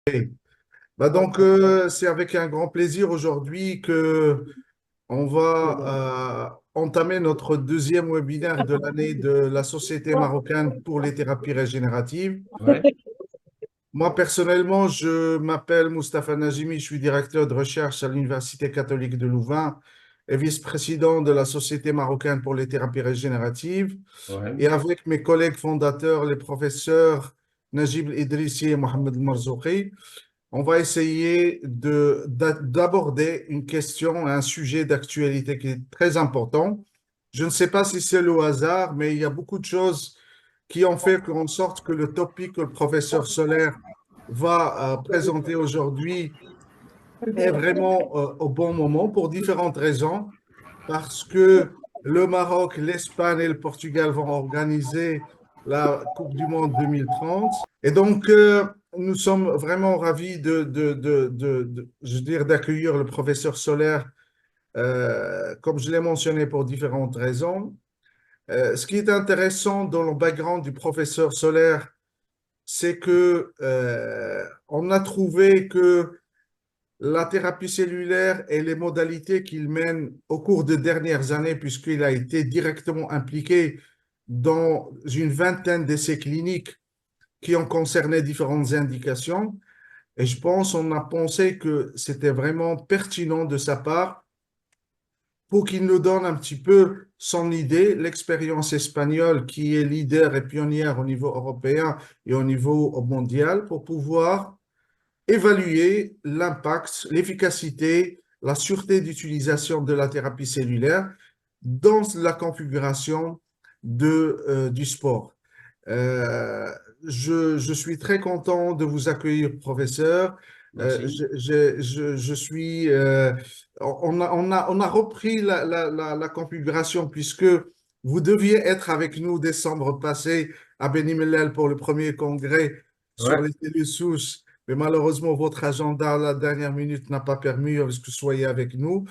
C'est avec un grand plaisir aujourd'hui que on va entamer notre deuxième webinaire de l'année de la Société marocaine pour les thérapies régénératives. Ouais, Moi, personnellement, je m'appelle Mustapha Najimi, je suis directeur de recherche à l'Université catholique de Louvain et vice-président de la Société marocaine pour les thérapies régénératives. ouais, Et avec mes collègues fondateurs, les professeurs Najib Idrissi et Mohamed Marzouki, on va essayer d'aborder une question, un sujet d'actualité qui est très important. Je ne sais pas si c'est le hasard, mais il y a beaucoup de choses qui ont fait en sorte que le topic que le professeur Solaire va présenter aujourd'hui est vraiment au bon moment pour différentes raisons. Parce que le Maroc, l'Espagne et le Portugal vont organiser la Coupe du Monde 2030. Et donc, nous sommes vraiment ravis je veux dire, d'accueillir le professeur Solaire, comme je l'ai mentionné, pour différentes raisons. Ce qui est intéressant dans le background du professeur Solaire, c'est que on a trouvé que la thérapie cellulaire et les modalités qu'il mène au cours des dernières années, puisqu'il a été directement impliqué dans une vingtaine d'essais cliniques qui ont concerné différentes indications. Et je pense, on a pensé que c'était vraiment pertinent de sa part pour qu'il nous donne un petit peu son idée, l'expérience espagnole qui est leader et pionnière au niveau européen et au niveau mondial pour pouvoir évaluer l'impact, l'efficacité, la sûreté d'utilisation de la thérapie cellulaire dans la configuration du sport. Euh, je suis très content de vous accueillir, professeur. merci. Je suis, on a repris la configuration puisque vous deviez être avec nous décembre passé à Beni Mellel pour le premier congrès sur Ouais, les cellules souches. Mais malheureusement, votre agenda à la dernière minute n'a pas permis que vous soyez avec nous.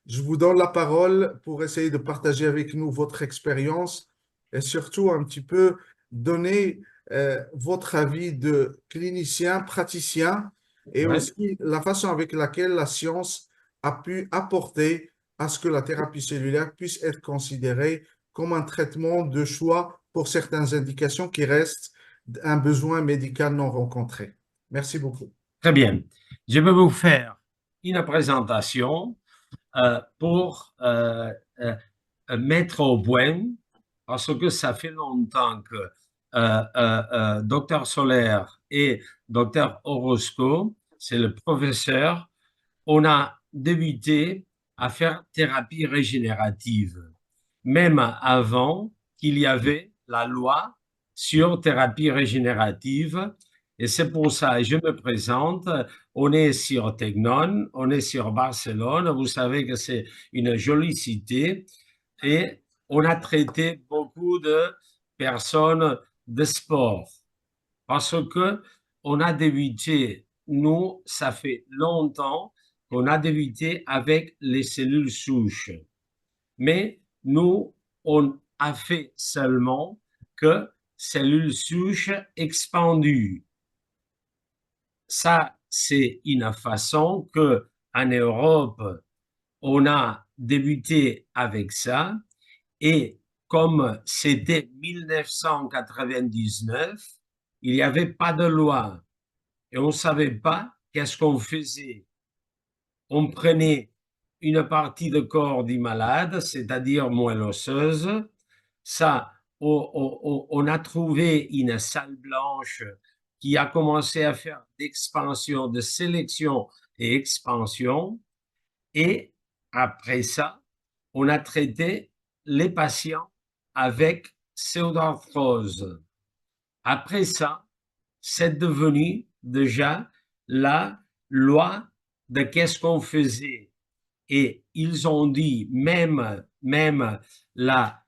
Je vous donne la parole pour essayer de partager avec nous votre expérience et surtout un petit peu donner votre avis de clinicien, praticien et ouais, aussi la façon avec laquelle la science a pu apporter à ce que la thérapie cellulaire puisse être considérée comme un traitement de choix pour certaines indications qui restent un besoin médical non rencontré. Merci beaucoup. très bien. Je vais vous faire une présentation pour mettre au point, parce que ça fait longtemps que Dr Solaire et Dr Orozco, c'est le professeur, on a débuté à faire thérapie régénérative, même avant qu'il y avait la loi sur thérapie régénérative. Et c'est pour ça, je me présente, on est sur Tegnon, on est sur Barcelone, vous savez que c'est une jolie cité, et on a traité beaucoup de personnes de sport, parce que on a débuté, nous, ça fait longtemps qu'on a débuté avec les cellules souches. Mais nous, on a fait seulement que cellules souches expandues. Ça, c'est une façon que en Europe, on a débuté avec ça. Et comme c'était 1999, il n'y avait pas de loi et on ne savait pas qu'est-ce qu'on faisait. On prenait une partie de corps du malade, c'est-à-dire moelle osseuse. Ça, on a trouvé une salle blanche qui a commencé à faire d'expansion, de sélection et expansion. Et après ça, on a traité les patients avec pseudarthrose. Après ça, c'est devenu déjà la loi de qu'est-ce qu'on faisait. Et ils ont dit, même la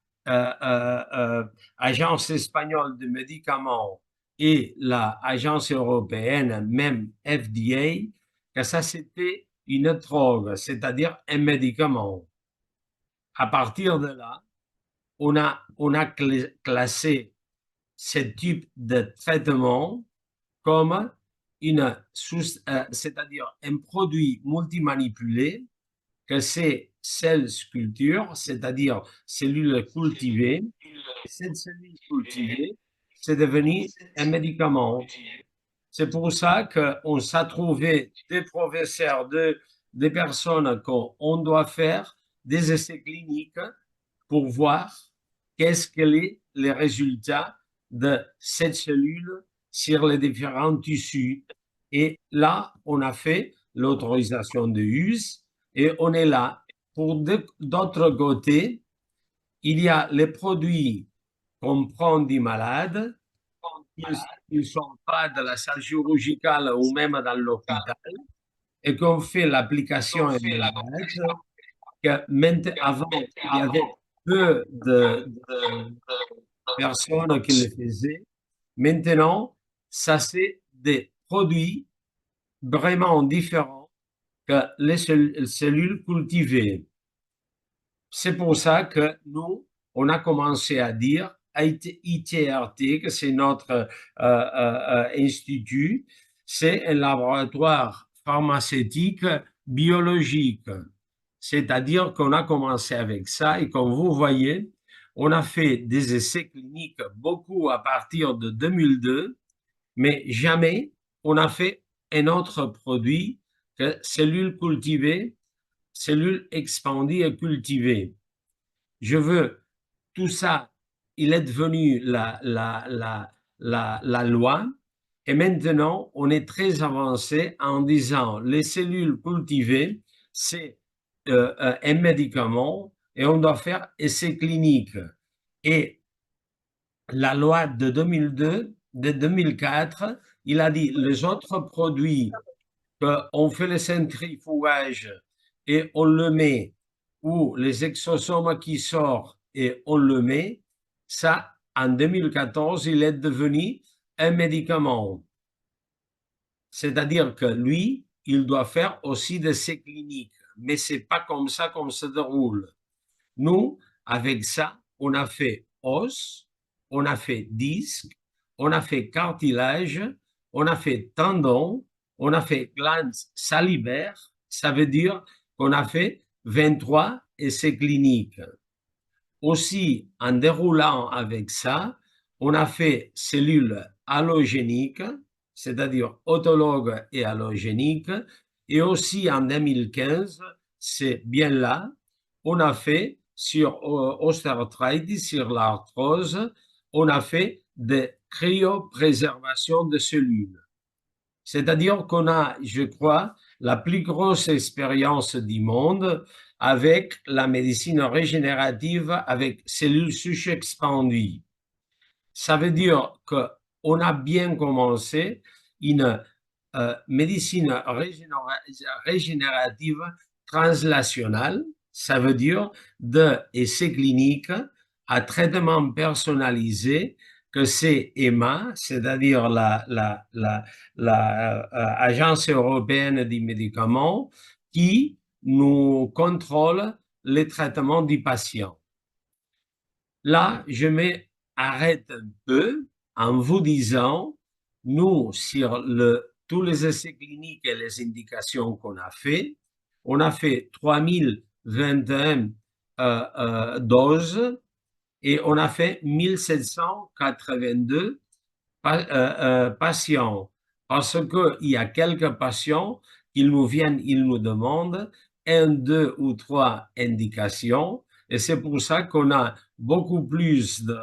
Agence espagnole de médicaments et la Agence européenne, même FDA, que ça c'était une drogue, c'est-à-dire un médicament. À partir de là, on a classé ce type de traitement comme c'est-à-dire un produit multimanipulé, que c'est celle sculpture, c'est-à-dire cellule cultivée. Cette cellule cultivée, c'est devenu un médicament. C'est pour ça qu'on s'est trouvé des professeurs, des personnes qu'on doit faire des essais cliniques pour voir qu'est-ce que les résultats de cette cellule sur les différents tissus. Et là, on a fait l'autorisation de use et on est là. Pour d'autre côté, il y a les produits qu'on prend du malade, ils ne sont pas de la salle chirurgicale ou même dans l'hôpital, et qu'on fait l'application et l'élevage, que avant, il y avait peu de personnes qui le faisaient. Maintenant, ça, c'est des produits vraiment différents que les cellules cultivées. C'est pour ça que nous, on a commencé à dire ITRT, que c'est notre institut, c'est un laboratoire pharmaceutique biologique. C'est-à-dire qu'on a commencé avec ça et comme vous voyez, on a fait des essais cliniques beaucoup à partir de 2002, mais jamais on a fait un autre produit que cellules cultivées, cellules expandues et cultivées. Je veux tout ça, il est devenu la loi. Et maintenant, on est très avancé en disant les cellules cultivées, c'est un médicament et on doit faire essais cliniques. Et la loi de 2002, de 2004, il a dit les autres produits qu'on fait le centrifugage et on le met, ou les exosomes qui sortent et on le met, ça, en 2014, il est devenu un médicament. C'est-à-dire que lui, il doit faire aussi des essais cliniques, mais c'est pas comme ça qu'on se déroule. Nous, avec ça, on a fait os, on a fait disque, on a fait cartilage, on a fait tendon, on a fait glandes salivaires. Ça veut dire qu'on a fait 23 essais cliniques. Aussi, en déroulant avec ça, on a fait cellules allogéniques, c'est-à-dire autologues et allogéniques. Et aussi, en 2015, c'est bien là, on a fait sur l'ostéoarthrite, sur l'arthrose, on a fait des cryopréservations de cellules. C'est-à-dire qu'on a, je crois, la plus grosse expérience du monde avec la médecine régénérative avec cellules souches expandues. Ça veut dire qu'on a bien commencé une médecine régénérative translationnelle, ça veut dire de essais cliniques à traitement personnalisé, que c'est EMA, c'est-à-dire l'Agence européenne des médicaments, qui nous contrôle les traitements du patient. Là, je m'arrête un peu en vous disant, nous, sur tous les essais cliniques et les indications qu'on a fait, on a fait 3021 doses et on a fait 1782 patients. Parce qu'il y a quelques patients qui nous viennent, ils nous demandent un, deux ou trois indications. Et c'est pour ça qu'on a beaucoup plus de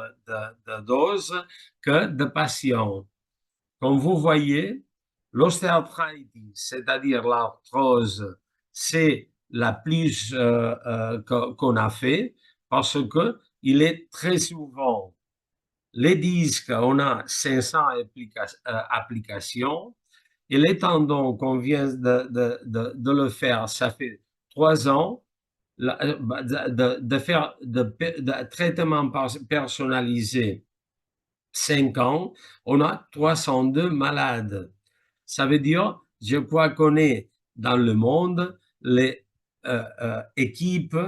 doses que de patients. Comme vous voyez, l'ostéoarthrite, c'est-à-dire l'arthrose, c'est la plus qu'on a fait parce que il est très souvent les disques, on a 500 applications et les tendons qu'on vient de le faire, ça fait 3 ans de faire de traitement personnalisé 5 ans, on a 302 malades. Ça veut dire, je crois qu'on est dans le monde les équipes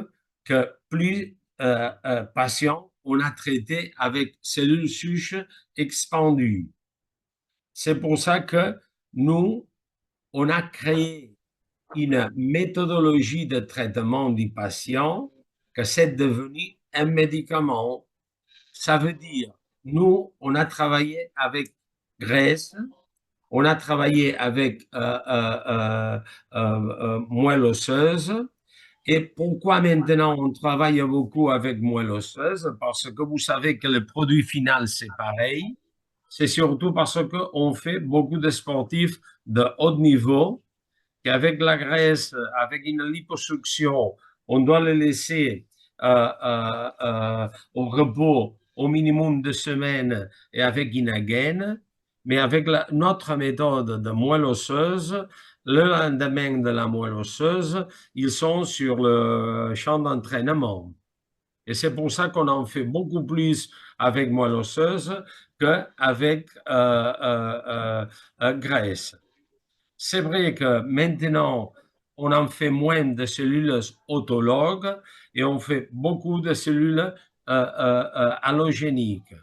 que plus patients on a traité avec cellules souches expandues. C'est pour ça que nous, on a créé une méthodologie de traitement du patient que c'est devenu un médicament. Ça veut dire, nous, on a travaillé avec graisse, on a travaillé avec moelle osseuse. Et pourquoi maintenant on travaille beaucoup avec moelle osseuse? Parce que vous savez que le produit final, c'est pareil. C'est surtout parce qu'on fait beaucoup de sportifs de haut niveau qu'avec la graisse, avec une liposuction, on doit le laisser au repos au minimum de semaines et avec une gaine. Mais avec notre méthode de moelle osseuse, le lendemain de la moelle osseuse, ils sont sur le champ d'entraînement. Et c'est pour ça qu'on en fait beaucoup plus avec moelle osseuse qu'avec graisse. C'est vrai que maintenant, on en fait moins de cellules autologues et on fait beaucoup de cellules allogéniques.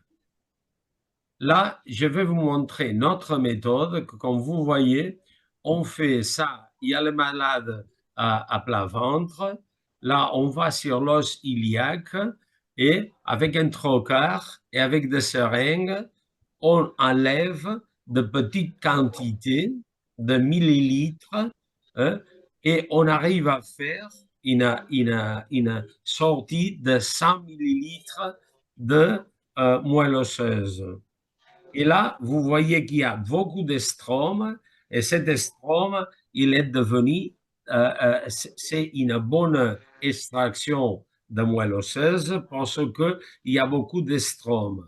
Là, je vais vous montrer notre méthode que, comme vous voyez, on fait ça. Il y a le malade à plat ventre. Là, on va sur l'os iliaque et avec un trocar et avec des seringues, on enlève de petites quantités de millilitres hein, et on arrive à faire une sortie de 100 millilitres de moelle osseuse. Et là, vous voyez qu'il y a beaucoup d'estrome et cet estrome, il est devenu, c'est une bonne extraction de moelle osseuse parce qu'il y a beaucoup d'estrome.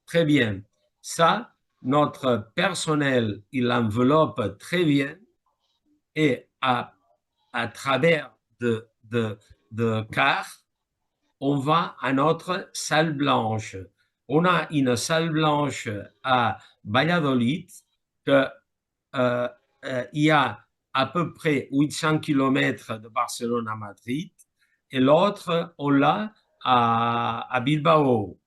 Très bien. Ça, notre personnel, il enveloppe très bien et à travers de quarts, on va à notre salle blanche. On a une salle blanche à Valladolid que, il y a à peu près 800 km de Barcelone à Madrid et l'autre, on l'a à Bilbao.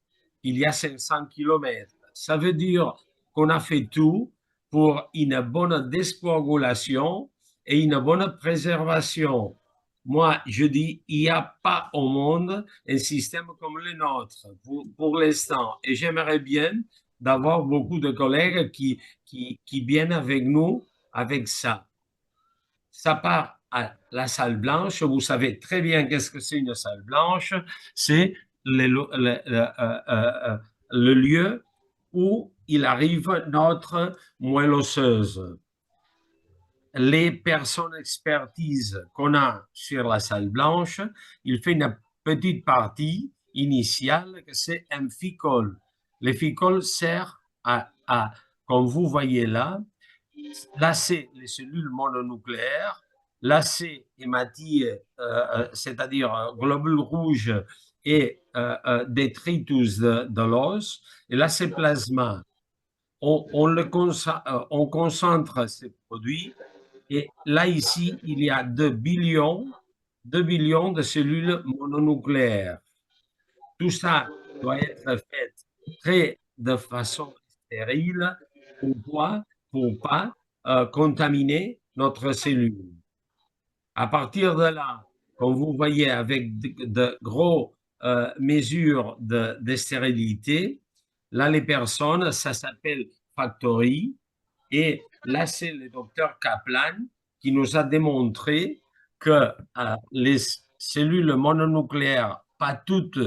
Il y a 500 km. Ça veut dire qu'on a fait tout pour une bonne descoagulation et une bonne préservation. Moi, je dis, il n'y a pas au monde un système comme le nôtre pour l'instant. Et j'aimerais bien d'avoir beaucoup de collègues qui viennent avec nous avec ça. Ça part à la salle blanche. Vous savez très bien qu'est-ce que c'est une salle blanche. C'est le lieu où il arrive notre moelle osseuse. Les personnes expertises qu'on a sur la salle blanche, il fait une petite partie initiale que c'est un ficole. Le ficole sert comme vous voyez là, lasser les cellules mononucléaires, lasser hématite, c'est-à-dire globules rouges et détritus de l'os, et lasser plasma. On concentre ces produits et là, ici, il y a 2 billions de cellules mononucléaires. Tout ça doit être fait de façon stérile. Pourquoi? Pour pas contaminer notre cellule. À partir de là, comme vous voyez, avec de gros mesures de stérilité, là, les personnes, ça s'appelle factory. Et là, c'est le docteur Kaplan qui nous a démontré que les cellules mononucléaires, pas toutes,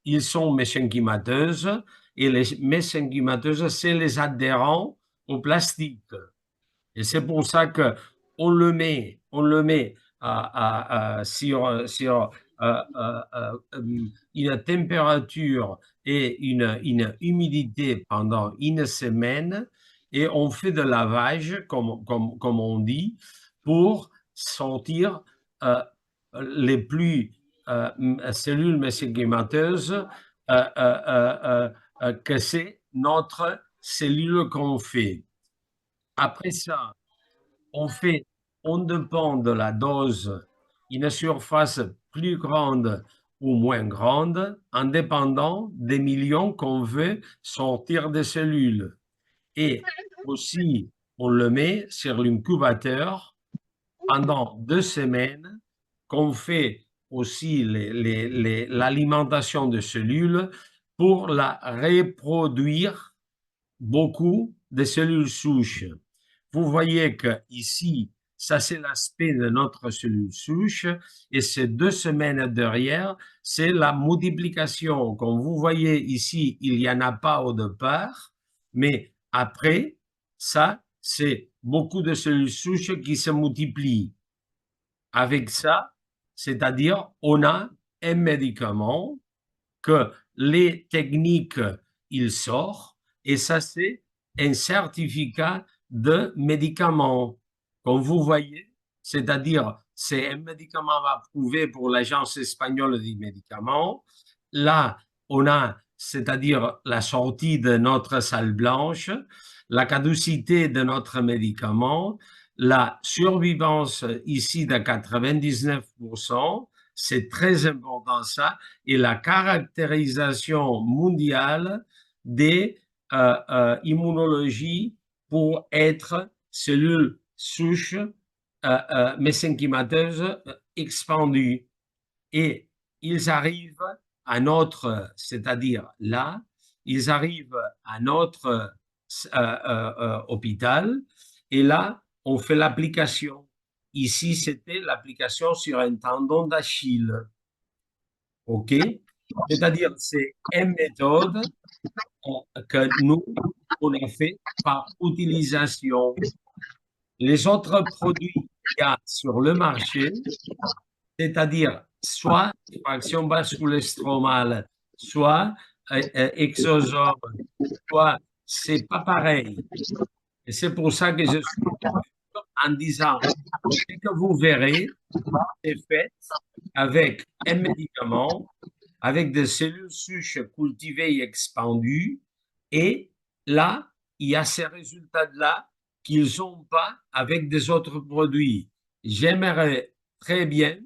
ils sont mésenchymateuses. Et les mésenchymateuses, c'est les adhérents au plastique. Et c'est pour ça qu'on le met sur une température et une humidité pendant une semaine et on fait de lavage, comme on dit, pour sortir les plus cellules mésenchymateuses que c'est notre cellule qu'on fait. Après ça, on dépend de la dose, une surface plus grande ou moins grande, en dépendant des millions qu'on veut sortir des cellules. Et aussi, on le met sur l'incubateur pendant 2 semaines, qu'on fait aussi l'alimentation de cellules pour la reproduire beaucoup de cellules souches. Vous voyez que ici, ça c'est l'aspect de notre cellule souche et ces 2 semaines derrière, c'est la multiplication. Comme vous voyez ici, il n'y en a pas au départ, mais après, ça, c'est beaucoup de cellules souches qui se multiplient. Avec ça, c'est-à-dire, on a un médicament que les techniques, il sort, et ça, c'est un certificat de médicament. Comme vous voyez, c'est-à-dire, c'est un médicament approuvé pour l'Agence espagnole des médicaments. Là, on a, c'est-à-dire, la sortie de notre salle blanche, la caducité de notre médicament, la survivance ici de 99%, c'est très important ça, et la caractérisation mondiale des immunologies pour être cellules souches mésenchymateuses expandues. Et ils arrivent à notre, c'est-à-dire là, ils arrivent à notre hôpital, et là, on fait l'application. Ici, c'était l'application sur un tendon d'Achille. OK? C'est-à-dire, c'est une méthode que nous, on a fait par utilisation. Les autres produits qu'il y a sur le marché, c'est-à-dire soit fraction basse cholesterol, soit exosome, soit c'est pas pareil. Et c'est pour ça que je suis en disant, ce que vous verrez, c'est fait avec un médicament, avec des cellules souches cultivées et expandues. Et là, il y a ces résultats-là qu'ils n'ont pas avec des autres produits. J'aimerais très bien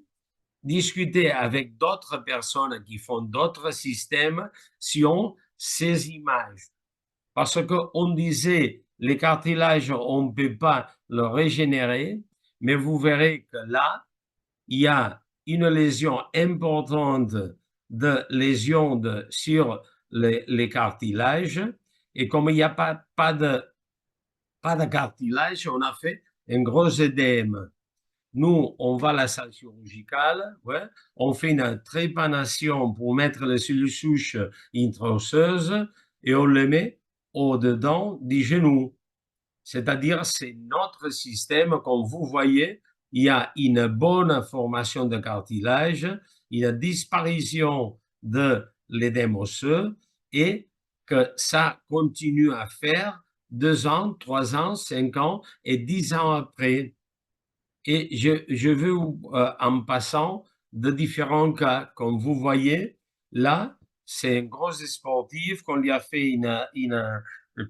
discuter avec d'autres personnes qui font d'autres systèmes si on ces images. Parce qu'on disait, les cartilages, on ne peut pas le régénérer, mais vous verrez que là, il y a une lésion importante de lésion sur les cartilages. Et comme il n'y a pas de cartilage, on a fait un gros édème. Nous, on va à la salle chirurgicale, ouais, on fait une trépanation pour mettre les cellules souches intraosseuses et on les met au-dedans du genou. C'est-à-dire, c'est notre système, comme vous voyez, il y a une bonne formation de cartilage, une disparition de l'édème osseux et que ça continue à faire 2 ans, 3 ans, 5 ans et 10 ans après. Et je veux, en passant, de différents cas. Comme vous voyez, là, c'est un gros sportif qu'on lui a fait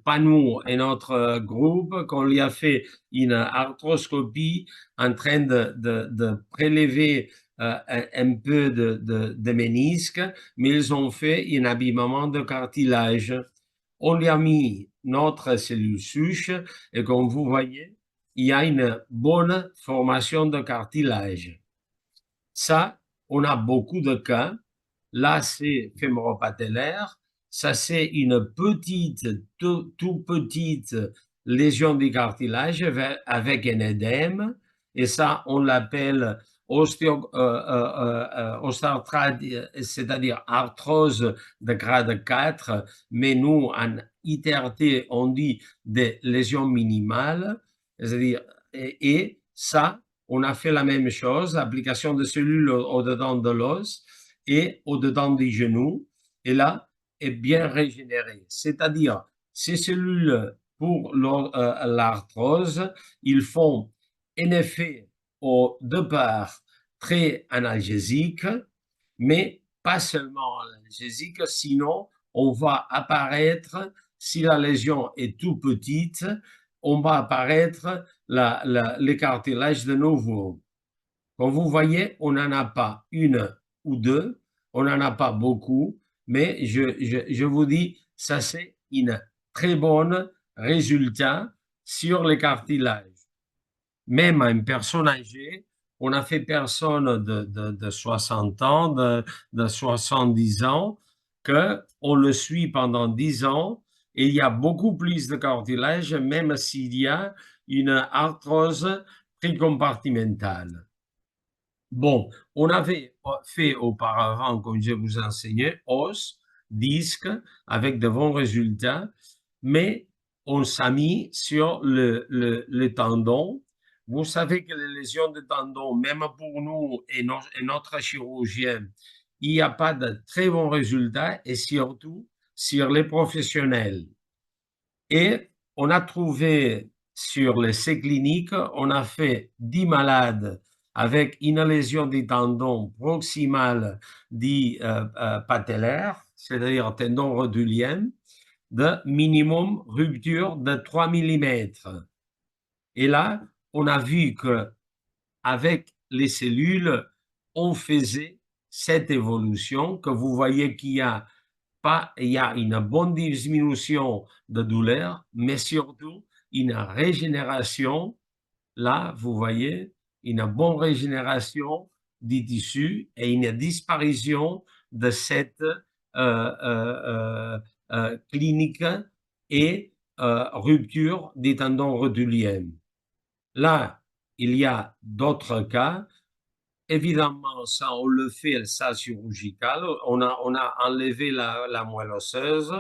pas nous et notre groupe, qu'on lui a fait une arthroscopie en train de prélever un peu de ménisque, mais ils ont fait un abîmement de cartilage. On lui a mis notre cellule souche et comme vous voyez, il y a une bonne formation de cartilage. Ça, on a beaucoup de cas. Là, c'est fémoro-patellaire. Ça, c'est une petite, tout petite lésion du cartilage avec un édème. Et ça, on l'appelle ostéoarthrite, c'est-à-dire arthrose de grade 4. Mais nous, en ITRT, on dit des lésions minimales. C'est-à-dire, et ça, on a fait la même chose, application de cellules au-dedans de l'os et au-dedans du genou, et là, est bien régénéré. C'est-à-dire, ces cellules pour l'arthrose, ils font un effet au départ très analgésique, mais pas seulement analgésique, sinon on va apparaître, si la lésion est tout petite, on va apparaître les cartilages de nouveau. Comme vous voyez, on n'en a pas une ou deux, on n'en a pas beaucoup, mais je vous dis, ça c'est un très bon résultat sur les cartilages. Même à une personne âgée, on a fait personne de 60 ans, de 70 ans, qu'on le suit pendant 10 ans et il y a beaucoup plus de cartilage, même s'il y a une arthrose précompartimentale. Bon, on avait fait auparavant, comme je vous enseignais, os, disque, avec de bons résultats, mais on s'est mis sur le tendon. Vous savez que les lésions de tendon, même pour nous et notre chirurgien, il n'y a pas de très bons résultats et surtout sur les professionnels. Et on a trouvé sur l'essai clinique, on a fait 10 malades avec une lésion des tendons proximal dit patellaire, c'est-à-dire tendon rodulien, de minimum rupture de 3 mm. Et là, on a vu que avec les cellules, on faisait cette évolution, que vous voyez qu'il y a pas, il y a une bonne diminution de douleur, mais surtout une régénération. Là, vous voyez, une bonne régénération du tissu et une disparition de cette clinique et rupture des tendons rotuliens. Là, il y a d'autres cas. Évidemment, ça, on le fait, ça chirurgical. On a enlevé la moelle osseuse,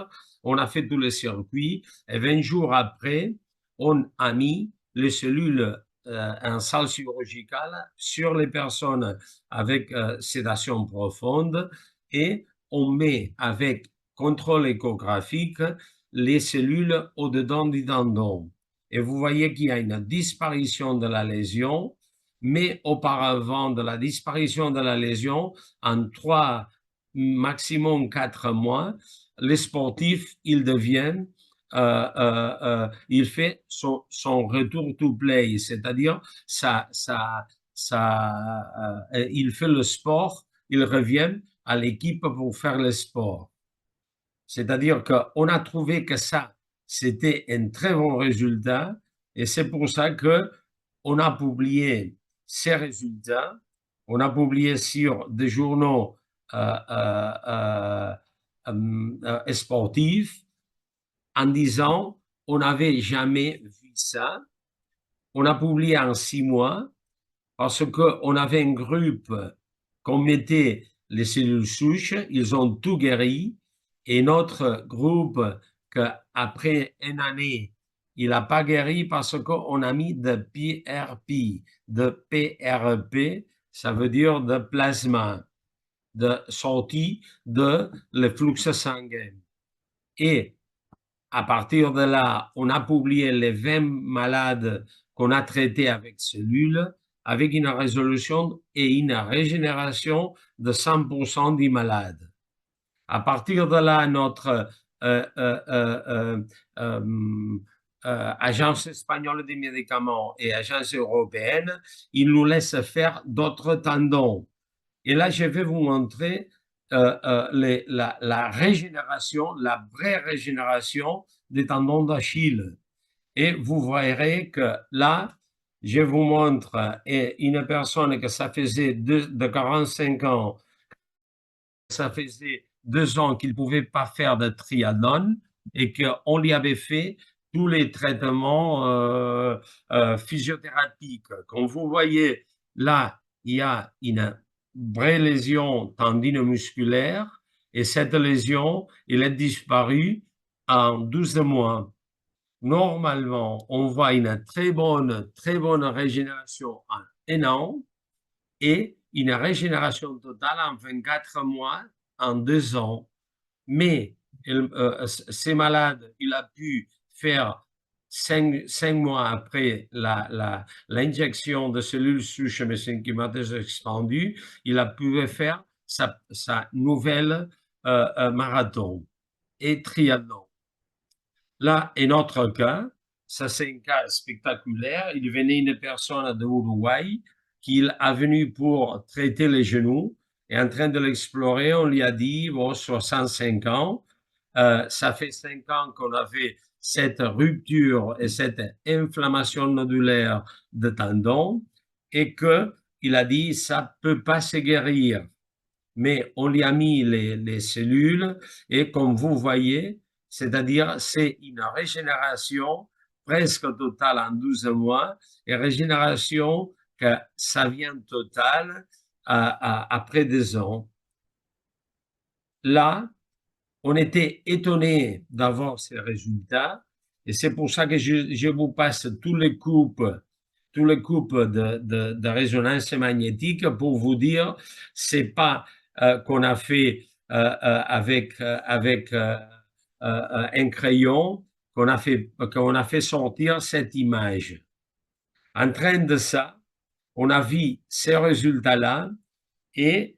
on a fait tous les circuits, et 20 jours après, on a mis les cellules en salle chirurgicale sur les personnes avec sédation profonde et on met avec contrôle échographique les cellules au-dedans du tendon. Et vous voyez qu'il y a une disparition de la lésion, mais auparavant de la disparition de la lésion, en 3, maximum 4 mois, les sportifs, ils deviennent, il fait son retour to play, c'est-à-dire il fait le sport, il revient à l'équipe pour faire le sport. C'est-à-dire qu'on a trouvé que ça, c'était un très bon résultat et c'est pour ça qu'on a publié ces résultats, on a publié sur des journaux sportifs en disant on n'avait jamais vu ça. On a publié en 6 mois parce qu'on avait un groupe qu'on mettait les cellules souches, ils ont tout guéri. Et notre groupe, qu'après une année, il n'a pas guéri parce qu'on a mis de PRP. De PRP, ça veut dire de plasma, de sortie de le flux sanguin. Et à partir de là, on a publié les 20 malades qu'on a traités avec cellules, avec une résolution et une régénération de 100% des malades. À partir de là, notre agence espagnole des médicaments et agence européenne, ils nous laissent faire d'autres tendons. Et là, je vais vous montrer la régénération, la vraie régénération des tendons d'Achille. Et vous verrez que là, je vous montre une personne que ça faisait de 45 ans, ça faisait 2 ans qu'il ne pouvait pas faire de triathlon et qu'on lui avait fait tous les traitements physiothérapiques. Comme vous voyez, là, il y a une vraie lésion tendine musculaire et cette lésion, elle est disparue en 12 mois. Normalement, on voit une très bonne régénération en 1 an et une régénération totale en 24 mois, en 2 ans. Mais ces malades, il a pu faire 5 mois après l'injection de cellules souches mésenchymateuses expandues, il a pu faire sa nouvelle marathon et triathlon. Là, un autre cas, ça c'est un cas spectaculaire. Il venait une personne de Uruguay qui est venu pour traiter les genoux et en train de l'explorer, on lui a dit, bon, 65 ans, ça fait 5 ans qu'on avait cette rupture et cette inflammation nodulaire de tendon et qu'il a dit ça peut pas se guérir. Mais on lui a mis les cellules et comme vous voyez, c'est-à-dire c'est une régénération presque totale en 12 mois et régénération que ça vient totale après 2 ans. Là, on était étonné d'avoir ces résultats et c'est pour ça que je vous passe tous les coupes de résonance magnétique pour vous dire, c'est pas qu'on a fait un crayon qu'on a fait sortir cette image. En train de ça, on a vu ces résultats-là et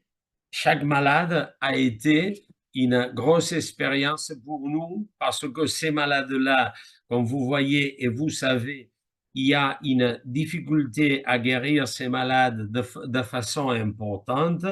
chaque malade a été une grosse expérience pour nous parce que ces malades-là, comme vous voyez et vous savez, il y a une difficulté à guérir ces malades de façon importante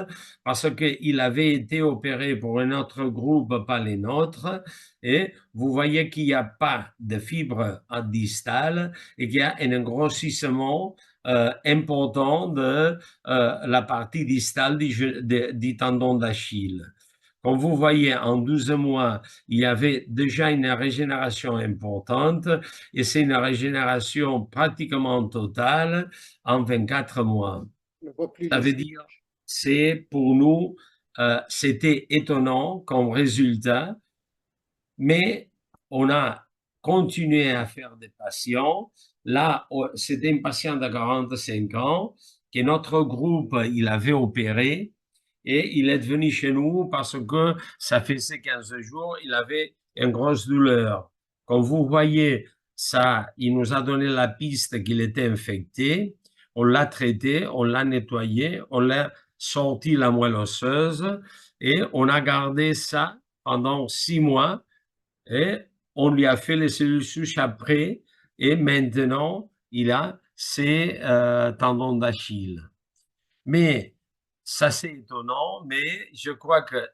parce qu'il avait été opéré pour un autre groupe, pas les nôtres. Et vous voyez qu'il n'y a pas de fibre distale et qu'il y a un grossissement important de la partie distale du tendon d'Achille. Comme vous voyez, en 12 mois, il y avait déjà une régénération importante et c'est une régénération pratiquement totale en 24 mois. On ne voit plus Ça les veut cellules. dire, c'est pour nous, c'était étonnant comme résultat, mais on a continué à faire des patients. Là, c'était un patient de 45 ans que notre groupe, il avait opéré et il est venu chez nous parce que ça faisait 15 jours, il avait une grosse douleur. Comme vous voyez, ça, il nous a donné la piste qu'il était infecté. On l'a traité, on l'a nettoyé, on l'a sorti la moelle osseuse et on a gardé ça pendant 6 mois et on lui a fait les cellules souches après et maintenant il a ses tendons d'Achille. Mais ça c'est étonnant, mais je crois que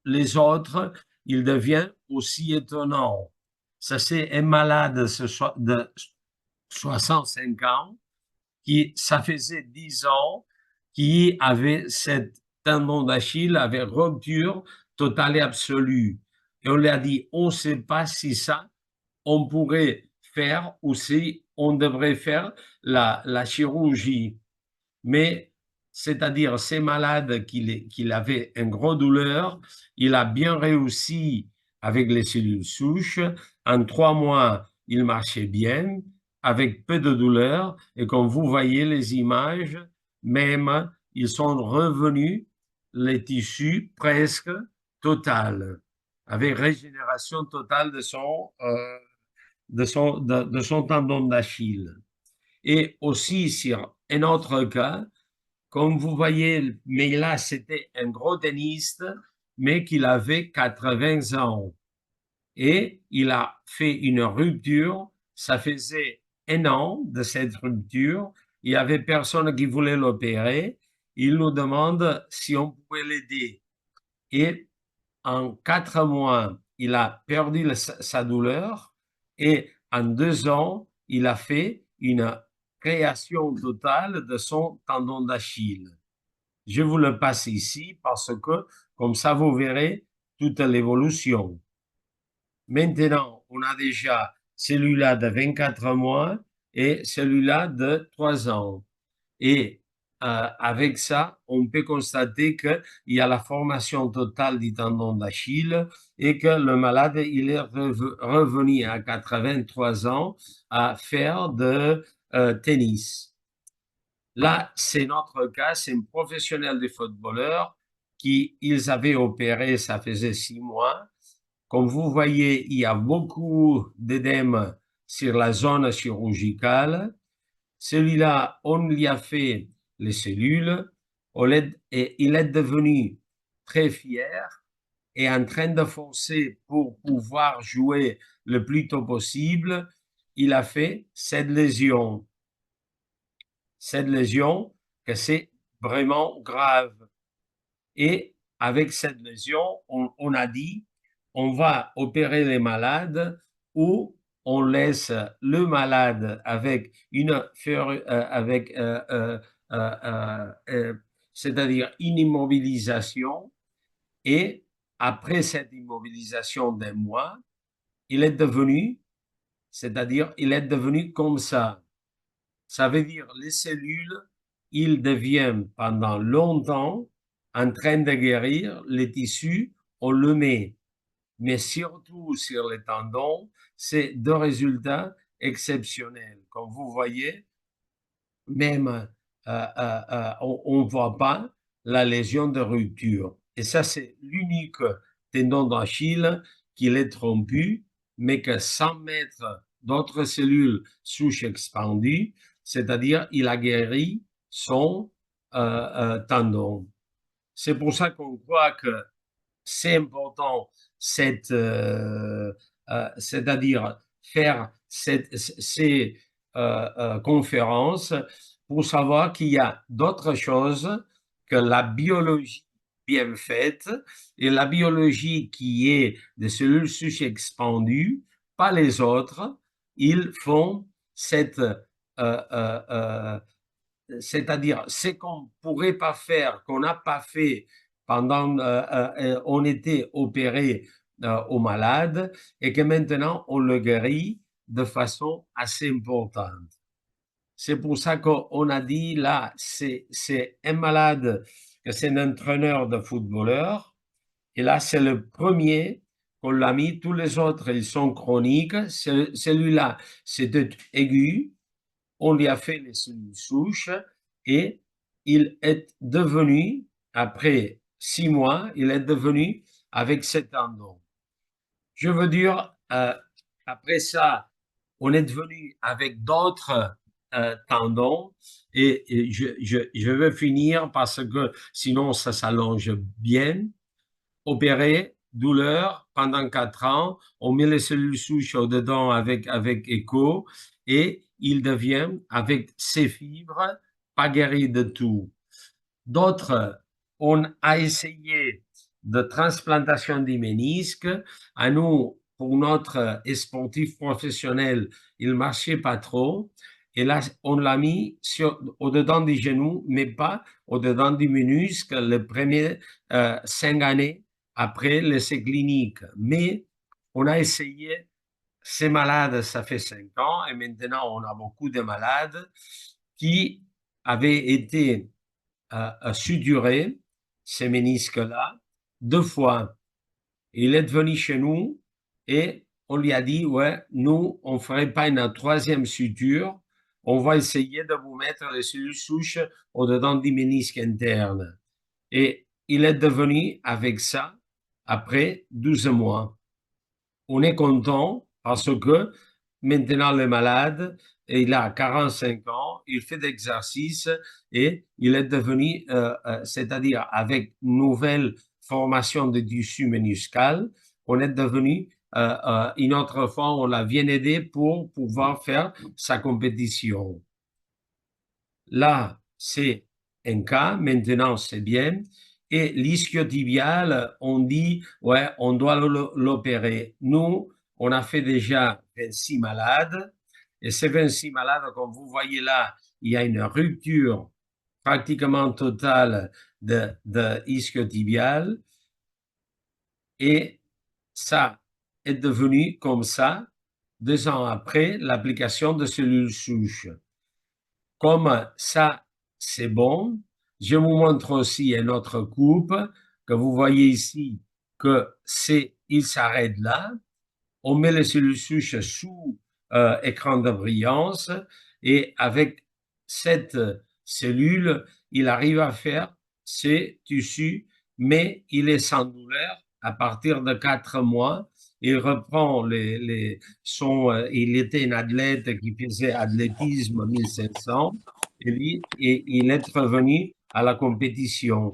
les autres, ils deviennent aussi étonnants. Ça c'est un malade de 65 ans qui, ça faisait 10 ans, qui avait cet tendon d'Achille, avait rupture totale et absolue. Et on lui a dit, on ne sait pas si ça, on pourrait faire ou si on devrait faire la chirurgie. Mais, c'est-à-dire, ces malades qu'il avait une grosse douleur, il a bien réussi avec les cellules souches. En 3 mois, il marchait bien, avec peu de douleur. Et comme vous voyez les images, même, ils sont revenus, les tissus presque total, avec régénération totale de son tendon d'Achille. Et aussi, sur un autre cas, comme vous voyez, mais là, c'était un gros tennisiste, mais qu'il avait 80 ans. Et il a fait une rupture. Ça faisait 1 an de cette rupture. Il n'y avait personne qui voulait l'opérer. Il nous demande si on pouvait l'aider. Et en 4 mois, il a perdu sa douleur. Et en 2 ans, il a fait une création totale de son tendon d'Achille. Je vous le passe ici parce que comme ça, vous verrez toute l'évolution. Maintenant, on a déjà celui-là de 24 mois et celui-là de 3 ans. Et avec ça, on peut constater qu'il y a la formation totale du tendon d'Achille et que le malade, il est revenu à 83 ans à faire de tennis. Là, c'est notre cas, c'est un professionnel de footballeur qui, ils avaient opéré, ça faisait 6 mois. Comme vous voyez, il y a beaucoup d'édème sur la zone chirurgicale. Celui-là, on lui a fait les cellules et il est devenu très fier et en train de forcer pour pouvoir jouer le plus tôt possible. Il a fait cette lésion. Cette lésion, que c'est vraiment grave. Et avec cette lésion, on a dit, on va opérer les malades ou on laisse le malade avec c'est-à-dire une immobilisation, et après cette immobilisation d'un mois, il est devenu, c'est-à-dire il est devenu comme ça. Ça veut dire les cellules, ils deviennent pendant longtemps en train de guérir les tissus, on le met. Mais surtout sur les tendons, c'est deux résultats exceptionnels. Comme vous voyez, même on ne voit pas la lésion de rupture. Et ça, c'est l'unique tendon d'Achille qu'il est rompu, mais que sans mettre d'autres cellules souches expandues, c'est-à-dire il a guéri son tendon. C'est pour ça qu'on croit que c'est important, c'est-à-dire faire ces conférences pour savoir qu'il y a d'autres choses que la biologie bien faite et la biologie qui est des cellules souches expandues, pas les autres. Ils font c'est-à-dire ce qu'on ne pourrait pas faire, qu'on n'a pas fait pendant on était opéré au malade et que maintenant on le guérit de façon assez importante. C'est pour ça qu'on a dit là, c'est un malade, que c'est un entraîneur de footballeur, et là c'est le premier qu'on l'a mis, tous les autres ils sont chroniques, celui-là c'était aigu, on lui a fait les cellules souches et il est devenu, après 6 mois, il est devenu avec ses tendons. Je veux dire, après ça, on est devenu avec d'autres tendons et je veux finir parce que sinon ça s'allonge bien. Opéré, douleur pendant 4 ans, on met les cellules souches au-dedans avec écho et il devient, avec ses fibres, pas guéri de tout. D'autres, on a essayé de transplantation du ménisque. À nous, pour notre sportif professionnel, il ne marchait pas trop. Et là, on l'a mis au-dedans du genou, mais pas au-dedans du ménisque, les premières 5 années après l'essai clinique. Mais on a essayé, ces malades, ça fait 5 ans, et maintenant on a beaucoup de malades qui avaient été sudurés, ces ménisques-là, 2 fois. Il est venu chez nous et on lui a dit, ouais, nous, on ne ferait pas une troisième suture, on va essayer de vous mettre les cellules souches au-dedans du ménisque interne. Et il est devenu avec ça après 12 mois. On est content parce que maintenant le malade, il a 45 ans, il fait d'exercice et il est devenu, c'est-à-dire avec une nouvelle formation de tissu méniscal, on est devenu, une autre fois, on l'a bien aidé pour pouvoir faire sa compétition. Là, c'est un cas, maintenant c'est bien. Et l'ischiotibial, on dit, ouais, on doit l'opérer. Nous, on a fait déjà 26 malades. Et ces 26 malades, comme vous voyez là, il y a une rupture pratiquement totale de ischiotibial. Et ça est devenu comme ça 2 ans après l'application de cellules souches. Comme ça, c'est bon. Je vous montre aussi une autre coupe que vous voyez ici, que il s'arrête là. On met les cellules souches sous écran de brillance et avec cette cellule, il arrive à faire ces tissus, mais il est sans douleur à partir de 4 mois. Il reprend il était un athlète qui faisait athlétisme 1500 et il est revenu à la compétition.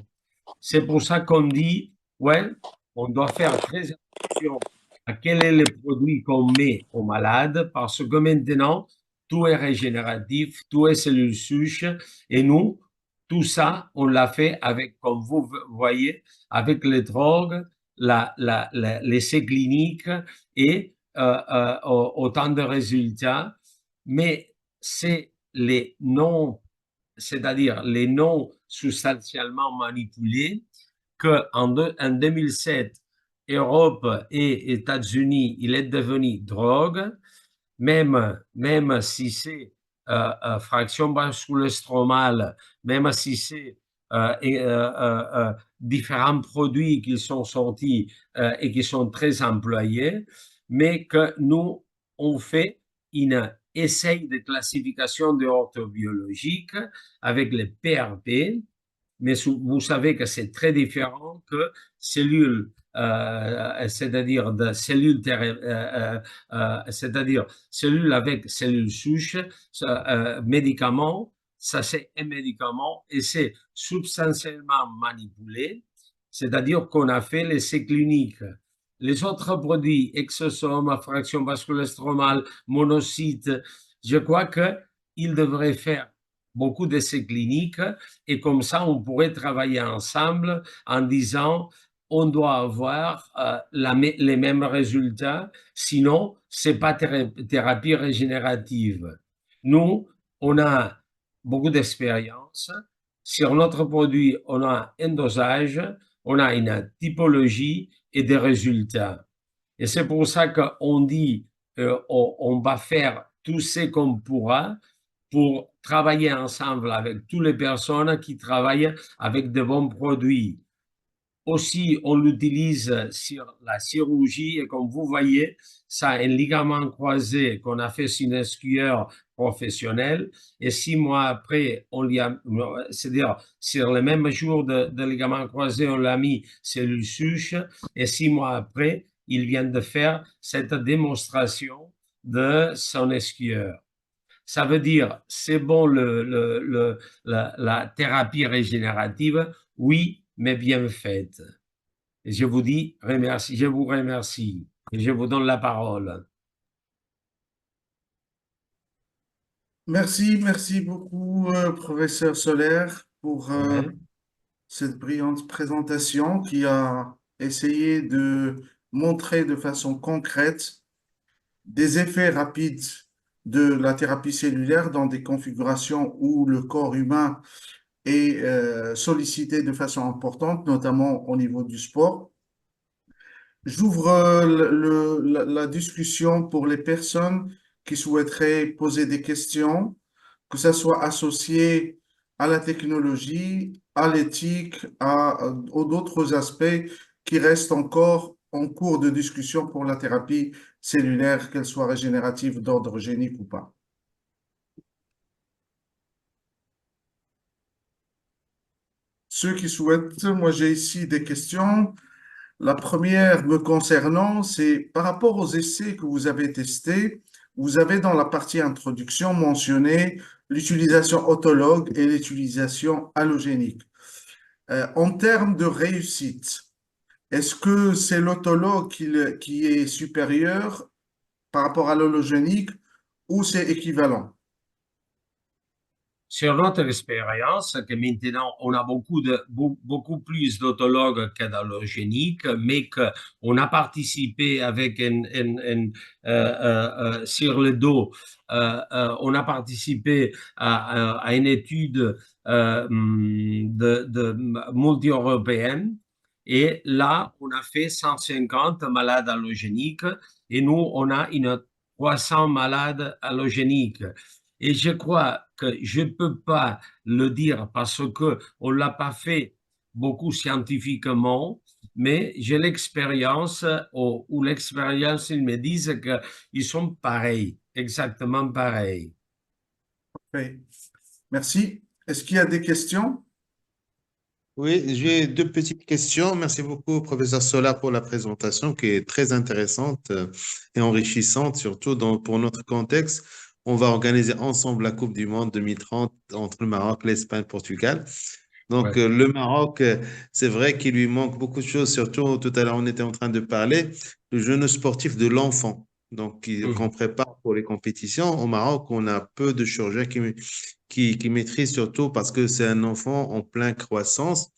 C'est pour ça qu'on dit, ouais, on doit faire très attention à quel est le produit qu'on met aux malades parce que maintenant, tout est régénératif, tout est cellules souches et nous, tout ça, on l'a fait avec, comme vous voyez, avec les drogues, l'essai clinique et autant de résultats, mais c'est les non, c'est-à-dire les non substantiellement manipulés en 2007, Europe et États-Unis, il est devenu drogue, même si c'est fraction basse cholesterol, même si c'est différents produits qui sont sortis et qui sont très employés, mais que nous, on fait une essai de classification de orthobiologique avec les PRP, mais vous savez que c'est très différent que cellules, c'est-à-dire de cellules, c'est-à-dire cellules avec cellules souches, médicaments, ça c'est un médicament et c'est substantiellement manipulé, c'est-à-dire qu'on a fait l'essai clinique. Les autres produits, exosomes, fraction basse cholestérol, monocytes, je crois qu'ils devraient faire beaucoup d'essais cliniques et comme ça, on pourrait travailler ensemble en disant on doit avoir les mêmes résultats, sinon, ce n'est pas thérapie régénérative. Nous, on a beaucoup d'expérience. Sur notre produit, on a un dosage, on a une typologie et des résultats. Et c'est pour ça qu'on dit on va faire tout ce qu'on pourra pour travailler ensemble avec toutes les personnes qui travaillent avec de bons produits. Aussi, on l'utilise sur la chirurgie et comme vous voyez, ça a un ligament croisé qu'on a fait sur une skieur professionnel et 6 mois après, c'est-à-dire sur le même jour de ligament croisé, on l'a mis cellule souche et 6 mois après, il vient de faire cette démonstration de son skieur. Ça veut dire, c'est bon la thérapie régénérative, oui, mais bien faite. Et je vous dis, remercie, je vous remercie et je vous donne la parole. Merci beaucoup, professeur Solaire, pour Ouais. cette brillante présentation qui a essayé de montrer de façon concrète des effets rapides de la thérapie cellulaire dans des configurations où le corps humain est sollicité de façon importante, notamment au niveau du sport. J'ouvre la discussion pour les personnes qui souhaiteraient poser des questions, que ce soit associé à la technologie, à l'éthique, aux d'autres aspects qui restent encore en cours de discussion pour la thérapie cellulaire, qu'elle soit régénérative d'ordre génique ou pas. Ceux qui souhaitent, moi j'ai ici des questions. La première me concernant, c'est par rapport aux essais que vous avez testés, vous avez dans la partie introduction mentionné l'utilisation autologue et l'utilisation allogénique. En termes de réussite, est-ce que c'est l'autologue qui est supérieur par rapport à l'allogénique ou c'est équivalent? Sur notre expérience, que maintenant on a beaucoup plus d'autologues que d'allogéniques, mais qu'on a participé avec sur le dos, on a participé à une étude de multi-européenne. Et là, on a fait 150 malades allogéniques et nous, on a une 300 malades allogéniques. Et je crois que je ne peux pas le dire parce que on l'a pas fait beaucoup scientifiquement, mais j'ai l'expérience ou l'expérience, ils me disent qu'ils sont pareils, exactement pareils. Oui. Merci. Est-ce qu'il y a des questions? Oui, j'ai deux petites questions. Merci beaucoup, professeur Sola, pour la présentation qui est très intéressante et enrichissante, surtout pour notre contexte. On va organiser ensemble la Coupe du Monde 2030 entre le Maroc, l'Espagne, le Portugal. Donc, Ouais. le Maroc, c'est vrai qu'il lui manque beaucoup de choses, surtout tout à l'heure, on était en train de parler, le jeune sportif de l'enfant. Donc, qu'on Mhm. prépare pour les compétitions. Au Maroc, on a peu de chirurgiens qui maîtrisent surtout parce que c'est un enfant en pleine croissance.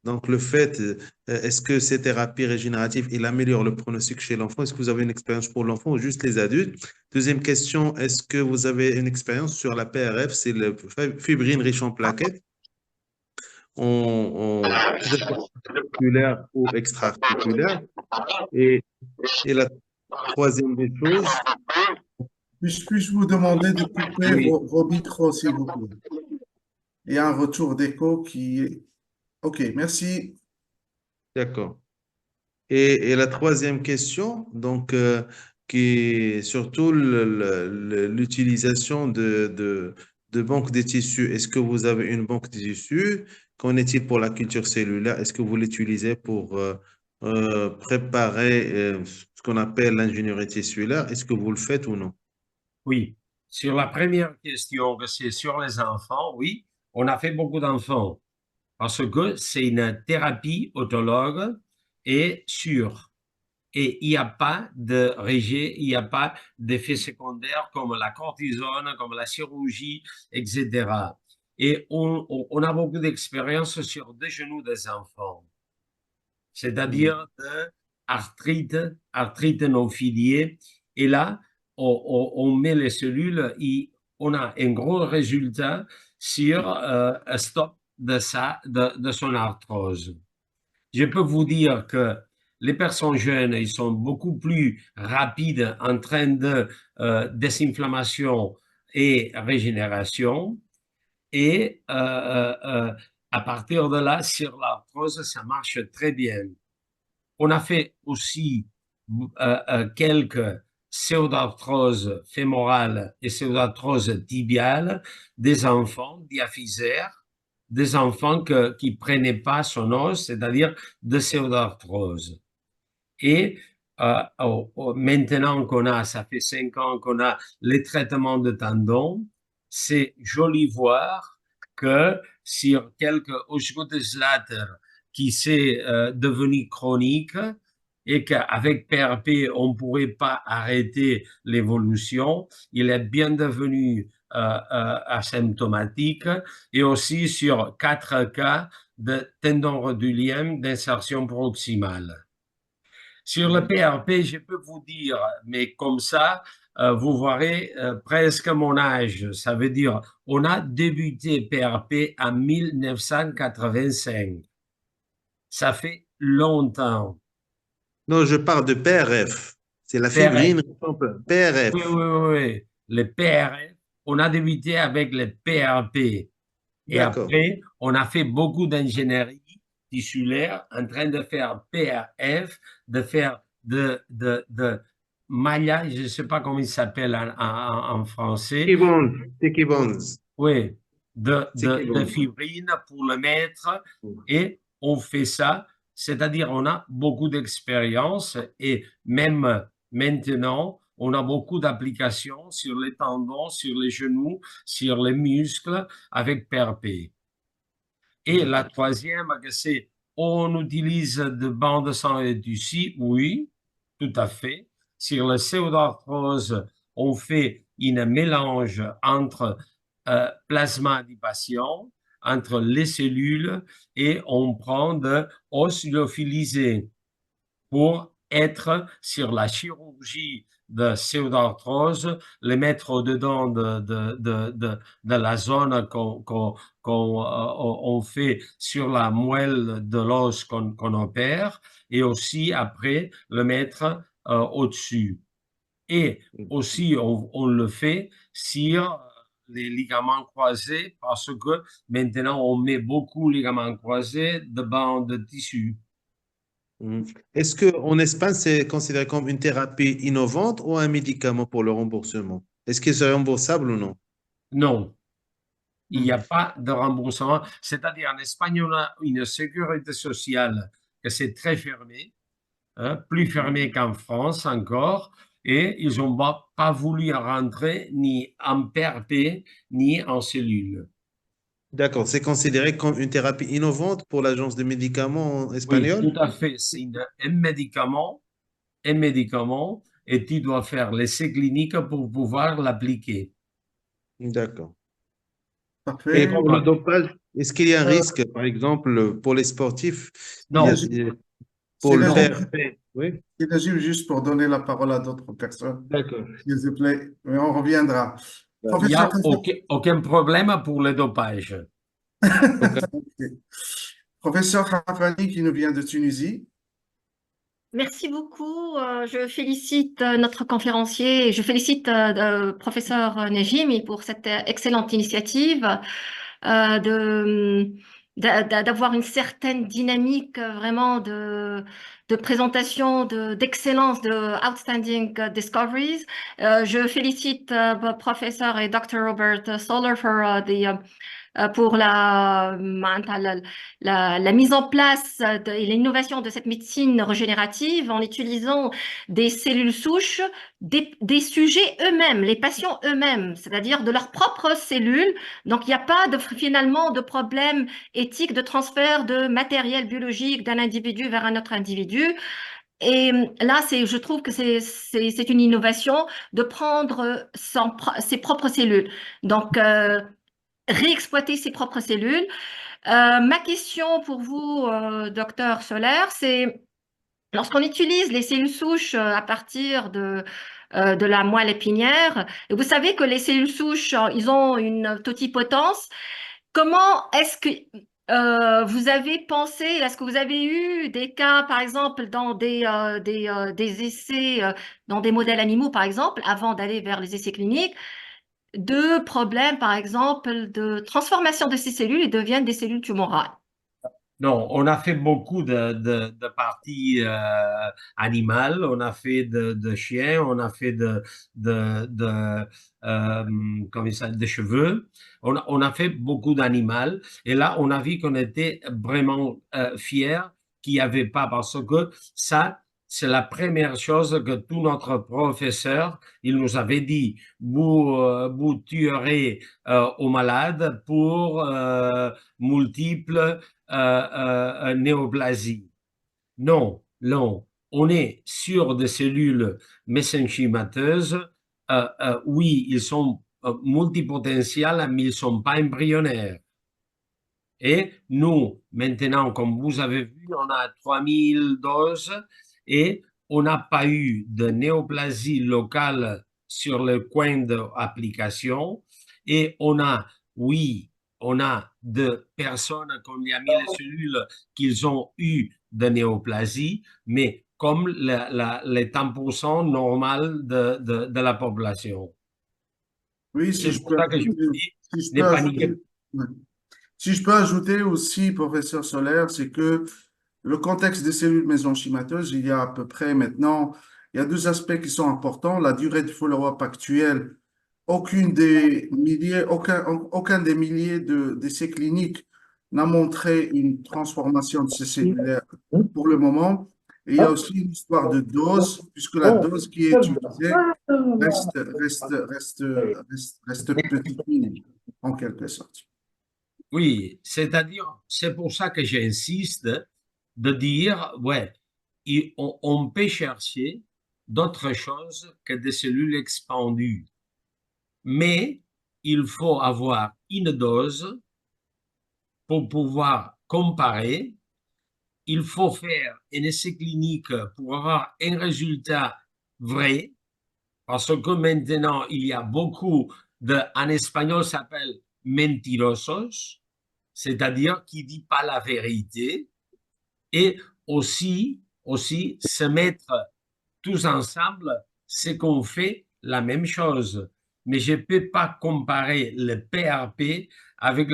Donc, le fait, est-ce que ces thérapies régénératives, il améliore le pronostic chez l'enfant? Est-ce que vous avez une expérience pour l'enfant ou juste les adultes? Deuxième question, est-ce que vous avez une expérience sur la PRF, c'est le fibrine riche en plaquettes, que ce soit articulaire ou extra-articulaire? Et, et la troisième des choses, Puis-je vous demander de couper Oui, vos micros, s'il vous plaît? Il y a un retour d'écho qui est... OK, merci. d'accord. Et la troisième question, donc, qui est surtout l'utilisation de banques de tissus. Est-ce que vous avez une banque de tissus? Qu'en est-il pour la culture cellulaire? Est-ce que vous l'utilisez pour préparer ce qu'on appelle l'ingénierie tissulaire? Est-ce que vous le faites ou non? oui. Sur la première question, que c'est sur les enfants, oui, on a fait beaucoup d'enfants parce que c'est une thérapie autologue et sûre. Et il n'y a pas de rejet, il n'y a pas d'effets secondaires comme la cortisone, comme la chirurgie, etc. Et on a beaucoup d'expérience sur des genoux des enfants, Mhm. c'est-à-dire de arthrite non filiée. Et là, on met les cellules et on a un gros résultat sur un stop de son arthrose. Je peux vous dire que les personnes jeunes, ils sont beaucoup plus rapides en train de désinflammation et régénération. Et à partir de là, sur l'arthrose, ça marche très bien. On a fait aussi quelques pseudarthroses fémorales et pseudarthroses tibiales des enfants diaphysaires, des enfants qui ne prenaient pas son os, c'est-à-dire de pseudarthrose. Et maintenant qu'on a, ça fait 5 ans qu'on a les traitements de tendons, c'est joli voir que sur quelques Osgood-Schlatter qui s'est devenu chronique et qu'avec PRP, on ne pourrait pas arrêter l'évolution, il est bien devenu asymptomatique et aussi sur 4 cas de tendon rodulien d'insertion proximale. Sur le Mhm. PRP, je peux vous dire, mais comme ça, vous verrez presque mon âge. Ça veut dire, on a débuté PRP en 1985. Ça fait longtemps. Non, je parle de PRF. C'est la PRF, fibrine. oui, PRF. oui, oui, oui. Le PRF, on a débuté avec le PRP. Et D'accord. après, on a fait beaucoup d'ingénierie tissulaire en train de faire PRF, de faire de maillage, je ne sais pas comment il s'appelle en français, Sticky bones. Sticky bones. oui, Sticky de bones. fibrine pour le mettre et on fait ça, c'est-à-dire on a beaucoup d'expérience et même maintenant, on a beaucoup d'applications sur les tendons, sur les genoux, sur les muscles avec PRP. Et la D'accord. troisième, c'est on utilise de bandes de sang et du si, oui, tout à fait. Sur la pseudarthrose, on fait un mélange entre plasma du patient, entre les cellules, et on prend de oscillophilisé pour être sur la chirurgie de pseudarthrose, les mettre au-dedans de la zone qu'on fait sur la moelle de l'os qu'on opère et aussi après le mettre au-dessus. Et aussi, on le fait sur les ligaments croisés parce que maintenant, on met beaucoup de ligaments croisés de bandes de tissu. Mhm. Est-ce qu'en Espagne, c'est considéré comme une thérapie innovante ou un médicament pour le remboursement? Est-ce que c'est remboursable ou non? Non, il n'y a Mhm. pas de remboursement. C'est-à-dire, en Espagne, on a une sécurité sociale que c'est très fermé, hein, plus fermé qu'en France encore, et ils n'ont pas voulu rentrer ni en PRP ni en cellule. D'accord, c'est considéré comme une thérapie innovante pour l'agence de médicaments Oui, espagnole? tout à fait. C'est un médicament, et tu dois faire l'essai clinique pour pouvoir l'appliquer. D'accord. Et Parfait. pour le dopage? Est-ce qu'il y a un risque, par exemple, pour les sportifs, il y a, Non, Synergie, pour le non. synergie, PRP? Oui, synergie, juste pour donner la parole à d'autres personnes, d'accord. s'il vous plaît. Mais on reviendra. Il n'y Professeur a aucun problème pour le dopage. Ok. Professeur Khafani qui nous vient de Tunisie. Merci beaucoup. Je félicite notre conférencier et je félicite professeur Nejimi pour cette excellente initiative d'avoir une certaine dynamique vraiment de présentation d'excellence, de outstanding discoveries. Je félicite professeur et Dr. Robert Soller pour la mise en place et l'innovation de cette médecine régénérative en utilisant des cellules souches, des sujets eux-mêmes, les patients eux-mêmes, c'est-à-dire de leurs propres cellules. Donc, il n'y a pas finalement de problème éthique de transfert de matériel biologique d'un individu vers un autre individu. Et là, je trouve que c'est une innovation de prendre ses propres cellules. Donc, réexploiter ses propres cellules. Ma question pour vous, docteur Solaire, c'est lorsqu'on utilise les cellules souches à partir de la moelle épinière, et vous savez que les cellules souches, ils ont une totipotence. Comment est-ce que vous avez pensé, est-ce que vous avez eu des cas, par exemple, dans des essais, dans des modèles animaux, par exemple, avant d'aller vers les essais cliniques, de problèmes, par exemple, de transformation de ces cellules et deviennent des cellules tumorales? Non, on a fait beaucoup de parties animales, on a fait de chiens, on a fait euh, comment ça, de cheveux, on a fait beaucoup d'animaux. Et là, on a vu qu'on était vraiment fiers qu'il n'y avait pas, parce que ça, c'est la première chose que tout notre professeur, il nous avait dit, vous tuerez aux malades pour multiples néoplasie. Non, non. On est sur des cellules mésenchymateuses. Oui, ils sont multipotentiels, mais ils ne sont pas embryonnaires. Et nous, maintenant, comme vous avez vu, on a 3000 doses et on n'a pas eu de néoplasie locale sur le coin d'application. Et on a, oui, on a de personnes qu'on y a mis les cellules qu'ils ont eu de néoplasie, mais comme les 10% normal de la population. Oui, si C'est je pour peux ça que je ajouter, vous dis, si je ne peux paniquez. ajouter, ouais. Si je peux ajouter aussi, professeur Solaire, c'est que le contexte des cellules mésenchymateuses, il y a à peu près maintenant, il y a deux aspects qui sont importants. La durée de follow-up actuelle, aucun des milliers d'essais cliniques n'a montré une transformation de ces cellulaires pour le moment. Et il y a aussi une histoire de dose, puisque la dose qui est utilisée reste petite, minime, en quelque sorte. Oui, c'est-à-dire, c'est pour ça que j'insiste de dire, ouais, on peut chercher d'autres choses que des cellules expandues, mais il faut avoir une dose pour pouvoir comparer. Il faut faire un essai clinique pour avoir un résultat vrai, parce que maintenant, il y a beaucoup en espagnol, ça s'appelle mentirosos, c'est-à-dire qui ne dit pas la vérité, et aussi se mettre tous ensemble, c'est qu'on fait la même chose. Mais je ne peux pas comparer le PRP avec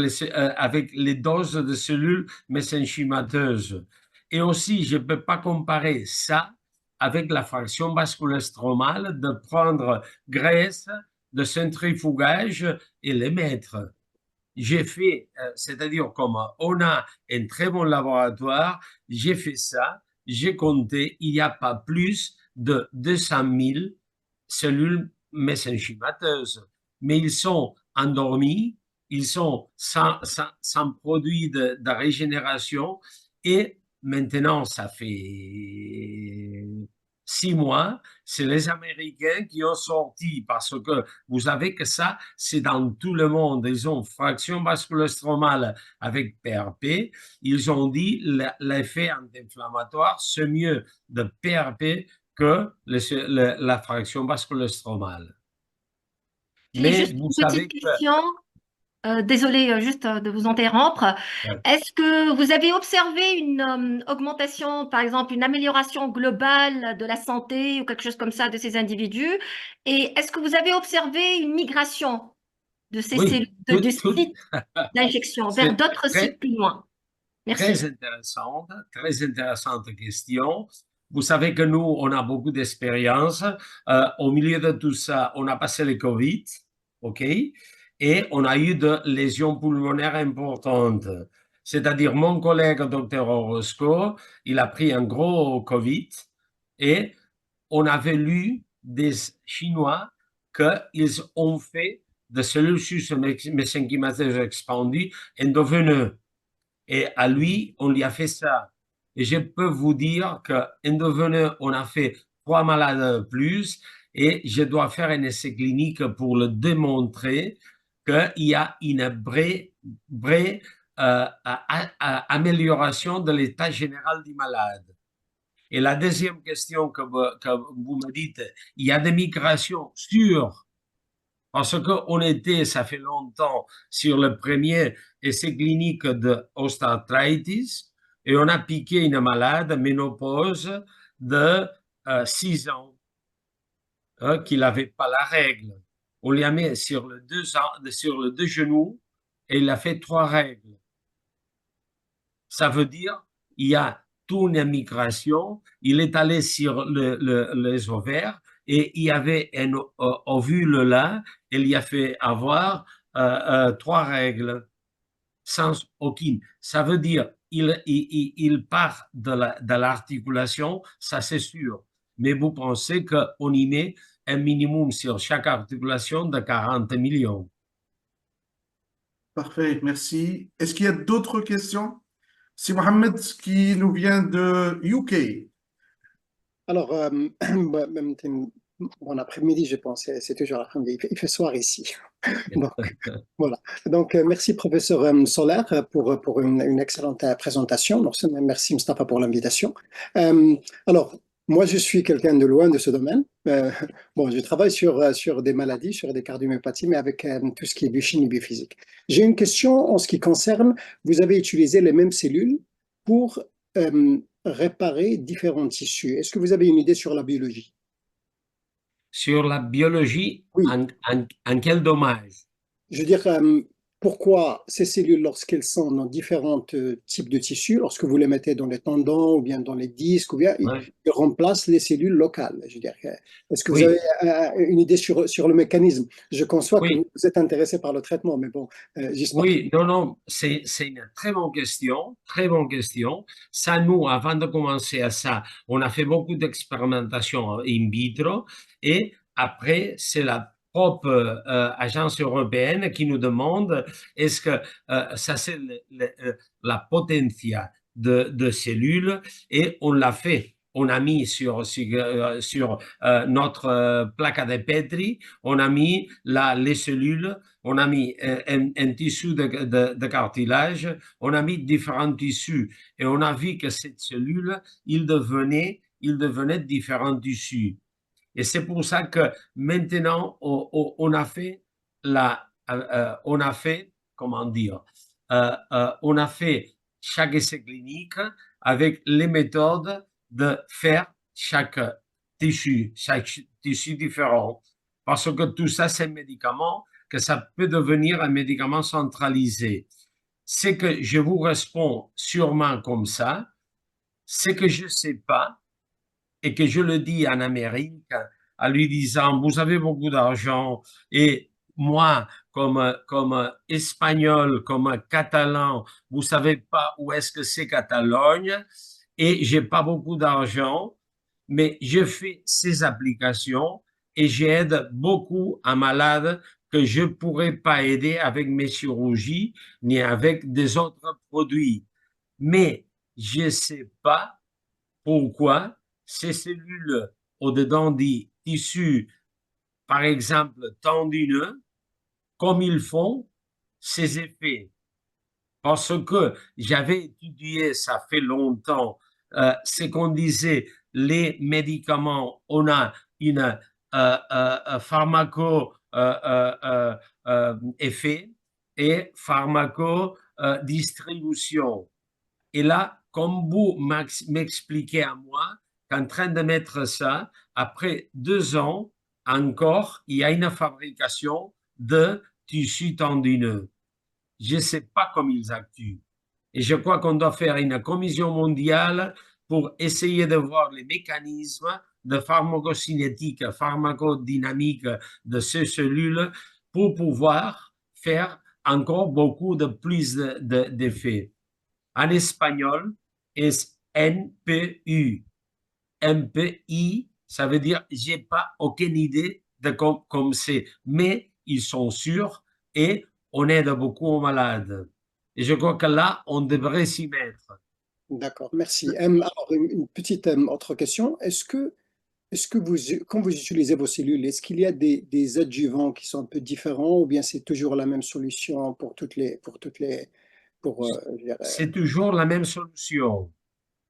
les doses de cellules mésenchymateuses. Et aussi, je ne peux pas comparer ça avec la fraction vasculostromale de prendre graisse, de centrifugage et les mettre. J'ai fait, c'est-à-dire comme on a un très bon laboratoire, j'ai fait ça, j'ai compté, il n'y a pas plus de 200 000 cellules mésenchymateuses, mais ils sont endormis, ils sont sans produit de régénération et maintenant 6 mois, c'est les Américains qui ont sorti, parce que vous savez que ça, c'est dans tout le monde. Ils ont fraction basculostromale avec PRP. Ils ont dit l'effet anti-inflammatoire, c'est mieux de PRP que la fraction basculostromale. J'ai Mais juste vous une savez petite que... question. Désolée juste de vous interrompre. Ouais. Est-ce que vous avez observé une augmentation, par exemple, une amélioration globale de la santé ou quelque chose comme ça de ces individus? Et est-ce que vous avez observé une migration de ces Oui, cellules, du site d'injection vers c'est d'autres sites plus loin? Merci. très intéressante question. Vous savez que nous, on a beaucoup d'expérience. Au milieu de tout ça, on a passé le Covid, OK? Et on a eu de lésions pulmonaires importantes. C'est-à-dire, mon collègue, docteur Orozco, il a pris un gros Covid et on avait lu des Chinois qu'ils ont fait de cellules mésenchymateuses expandues endoveineuses. Et à lui, on lui a fait ça. Et je peux vous dire qu'endoveineux, on a fait 3 malades plus et je dois faire un essai clinique pour le démontrer qu'il y a une vraie amélioration de l'état général du malade. Et la deuxième question que vous me dites, il y a des migrations sûres parce qu'on était, ça fait longtemps, sur le premier essai clinique de osteoarthritis et on a piqué une malade ménopause de 6 ans qui n'avait pas la règle. On lui a mis sur le deux genoux et il a fait 3 règles. Ça veut dire il y a toute une migration. Il est allé sur les ovaires et il y avait un ovule là. Il y a fait avoir 3 règles sans aucune. Ça veut dire il part de l'articulation, ça c'est sûr. Mais vous pensez qu'on y met un minimum sur chaque articulation de 40 millions. Parfait, merci. Est-ce qu'il y a d'autres questions? C'est Mohamed qui nous vient de UK. Alors, bon après-midi, je pense, c'est toujours l'après-midi. Il fait soir ici. Donc, voilà. Donc, merci, professeur Solaire, pour une excellente présentation. Donc, merci, Mustafa, pour l'invitation. Alors, moi, je suis quelqu'un de loin de ce domaine. Bon, je travaille sur des maladies, sur des cardiomyopathies, mais avec tout ce qui est biochimie biophysique. J'ai une question en ce qui concerne, vous avez utilisé les mêmes cellules pour réparer différents tissus. Est-ce que vous avez une idée sur la biologie? Sur la biologie, Oui. en quel dommage? Je veux dire, pourquoi ces cellules, lorsqu'elles sont dans différents types de tissus, lorsque vous les mettez dans les tendons ou bien dans les disques, ou bien Ouais. ils remplacent les cellules locales. Je veux dire, est-ce que vous Oui. avez une idée sur le mécanisme? Je conçois que Oui. vous êtes intéressé par le traitement, mais bon, j'espère. Oui, non, c'est une très bonne question, très bonne question. Ça, nous, avant de commencer à ça, on a fait beaucoup d'expérimentations in vitro et après, c'est la propre agence européenne qui nous demande est-ce que ça c'est la potentia de cellules et on l'a fait. On a mis sur notre plaque de Petri, on a mis les cellules, on a mis un tissu de cartilage, on a mis différents tissus et on a vu que cette cellule, il devenait différents tissus. Et c'est pour ça que maintenant, on a fait comment dire, on a fait chaque essai clinique avec les méthodes de faire chaque tissu différent. Parce que tout ça, c'est un médicament, que ça peut devenir un médicament centralisé. C'est que je vous réponds sûrement comme ça, c'est que je ne sais pas, et que je le dis en Amérique, en lui disant, vous avez beaucoup d'argent, et moi, comme espagnol, comme catalan, vous savez pas où est-ce que c'est Catalogne, et j'ai pas beaucoup d'argent, mais je fais ces applications et j'aide beaucoup un malade que je pourrais pas aider avec mes chirurgies ni avec des autres produits. Mais je sais pas pourquoi ces cellules au-dedans du tissu, par exemple, tendineux, comme ils font ces effets. Parce que j'avais étudié, ça fait longtemps, ce qu'on disait, les médicaments, on a une pharmaco effet et pharmaco distribution. Et là, comme vous m'expliquez à moi qu'en train de mettre ça, après 2 ans, encore, il y a une fabrication de tissus tendineux. Je ne sais pas comment ils actuent. Et je crois qu'on doit faire une commission mondiale pour essayer de voir les mécanismes de pharmacocinétique, pharmacodynamique de ces cellules pour pouvoir faire encore beaucoup de plus d'effets. En espagnol, c'est NPU. NPI, ça veut dire j'ai pas aucune idée de comme c'est, mais ils sont sûrs et on aide beaucoup aux malades. Et je crois que là, on devrait s'y mettre. D'accord, merci. Alors, une petite autre question. Est-ce que vous, quand vous utilisez vos cellules, est-ce qu'il y a des adjuvants qui sont un peu différents ou bien c'est toujours la même solution pour je dirais, C'est toujours la même solution. Bon,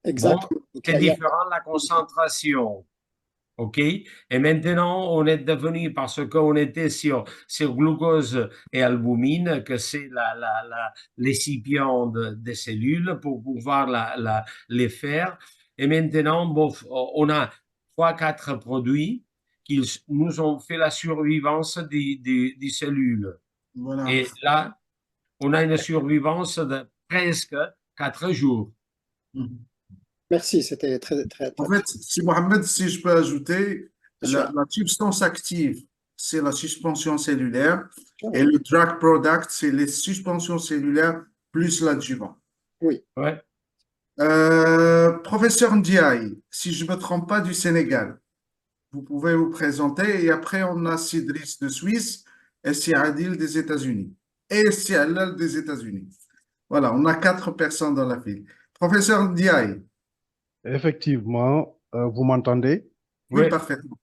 exactement. c'est différent la concentration. OK? Et maintenant, on est devenu, parce qu'on était sur glucose et albumine, que c'est l'excipient des cellules pour pouvoir les faire. Et maintenant, bon, on a 3-4 produits qui nous ont fait la survivance des cellules. Voilà. Et là, on a une survivance de presque 4 jours. Merci, c'était très. En fait, si Mohamed, si je peux ajouter, la substance active, c'est la suspension cellulaire et le drug product, c'est les suspensions cellulaires plus l'adjuvant. Oui. Ouais. Professeur Ndiaye, si je ne me trompe pas, du Sénégal, vous pouvez vous présenter et après on a Sidris de Suisse et Siadil des États-Unis et Sialal des États-Unis. Voilà, on a 4 personnes dans la file. Professeur Ndiaye. Effectivement, vous m'entendez? Oui, Oui. parfaitement.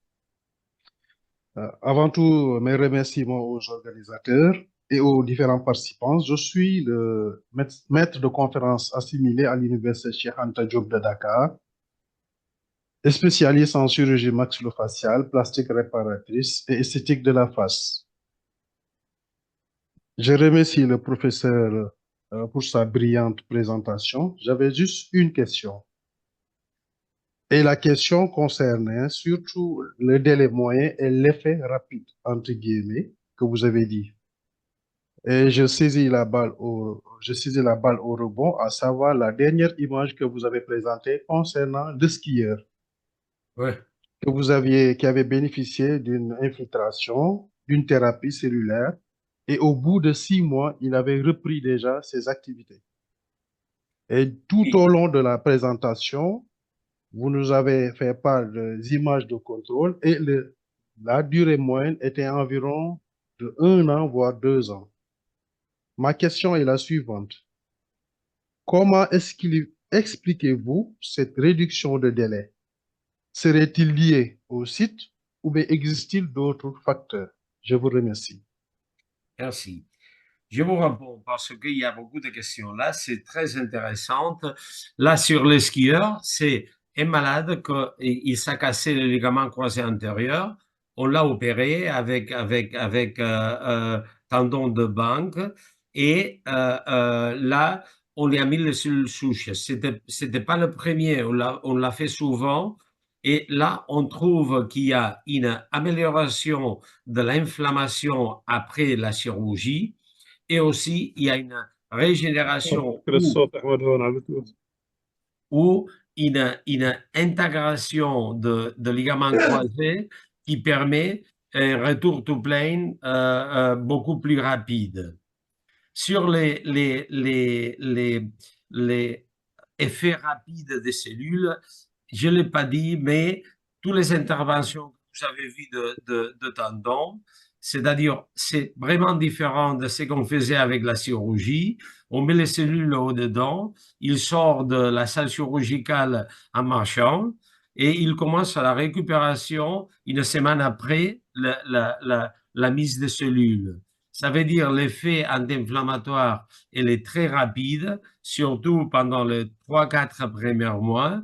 Avant tout, mes remerciements aux organisateurs et aux différents participants. Je suis le maître de conférence assimilé à l'Université Cheikh Anta Diop de Dakar, et spécialiste en chirurgie maxillofaciale, plastique réparatrice et esthétique de la face. Je remercie le professeur pour sa brillante présentation. J'avais juste une question. Et la question concernait surtout le délai moyen et l'effet rapide, entre guillemets, que vous avez dit. Et je saisis la balle au rebond, à savoir la dernière image que vous avez présentée concernant le skieur, Ouais. qui avait bénéficié d'une infiltration, d'une thérapie cellulaire, et au bout de 6 mois, il avait repris déjà ses activités. Et tout au long de la présentation, vous nous avez fait part des images de contrôle et la durée moyenne était environ de 1 an, voire 2 ans. Ma question est la suivante. Comment expliquez-vous cette réduction de délai? Serait-il lié au site ou bien existe-t-il d'autres facteurs? Je vous remercie. Merci. Je vous réponds parce qu'il y a beaucoup de questions là, c'est très intéressant. Là, sur les skieurs, c'est un malade qu'il s'est cassé le ligament croisé antérieur. On l'a opéré avec tendon de banque et là, on lui a mis les cellules souches. C'était pas le premier, on l'a fait souvent. Et là, on trouve qu'il y a une amélioration de l'inflammation après la chirurgie. Et aussi, il y a une régénération ou une intégration de ligaments croisés qui permet un retour to plane beaucoup plus rapide. Sur les effets rapides des cellules, je ne l'ai pas dit, mais toutes les interventions que vous avez vues de tendons, c'est-à-dire, c'est vraiment différent de ce qu'on faisait avec la chirurgie. On met les cellules au-dedans, il sort de la salle chirurgicale en marchant, et il commence à la récupération une semaine après la mise de cellules. Ça veut dire l'effet anti-inflammatoire, il est très rapide, surtout pendant les 3-4 premiers mois,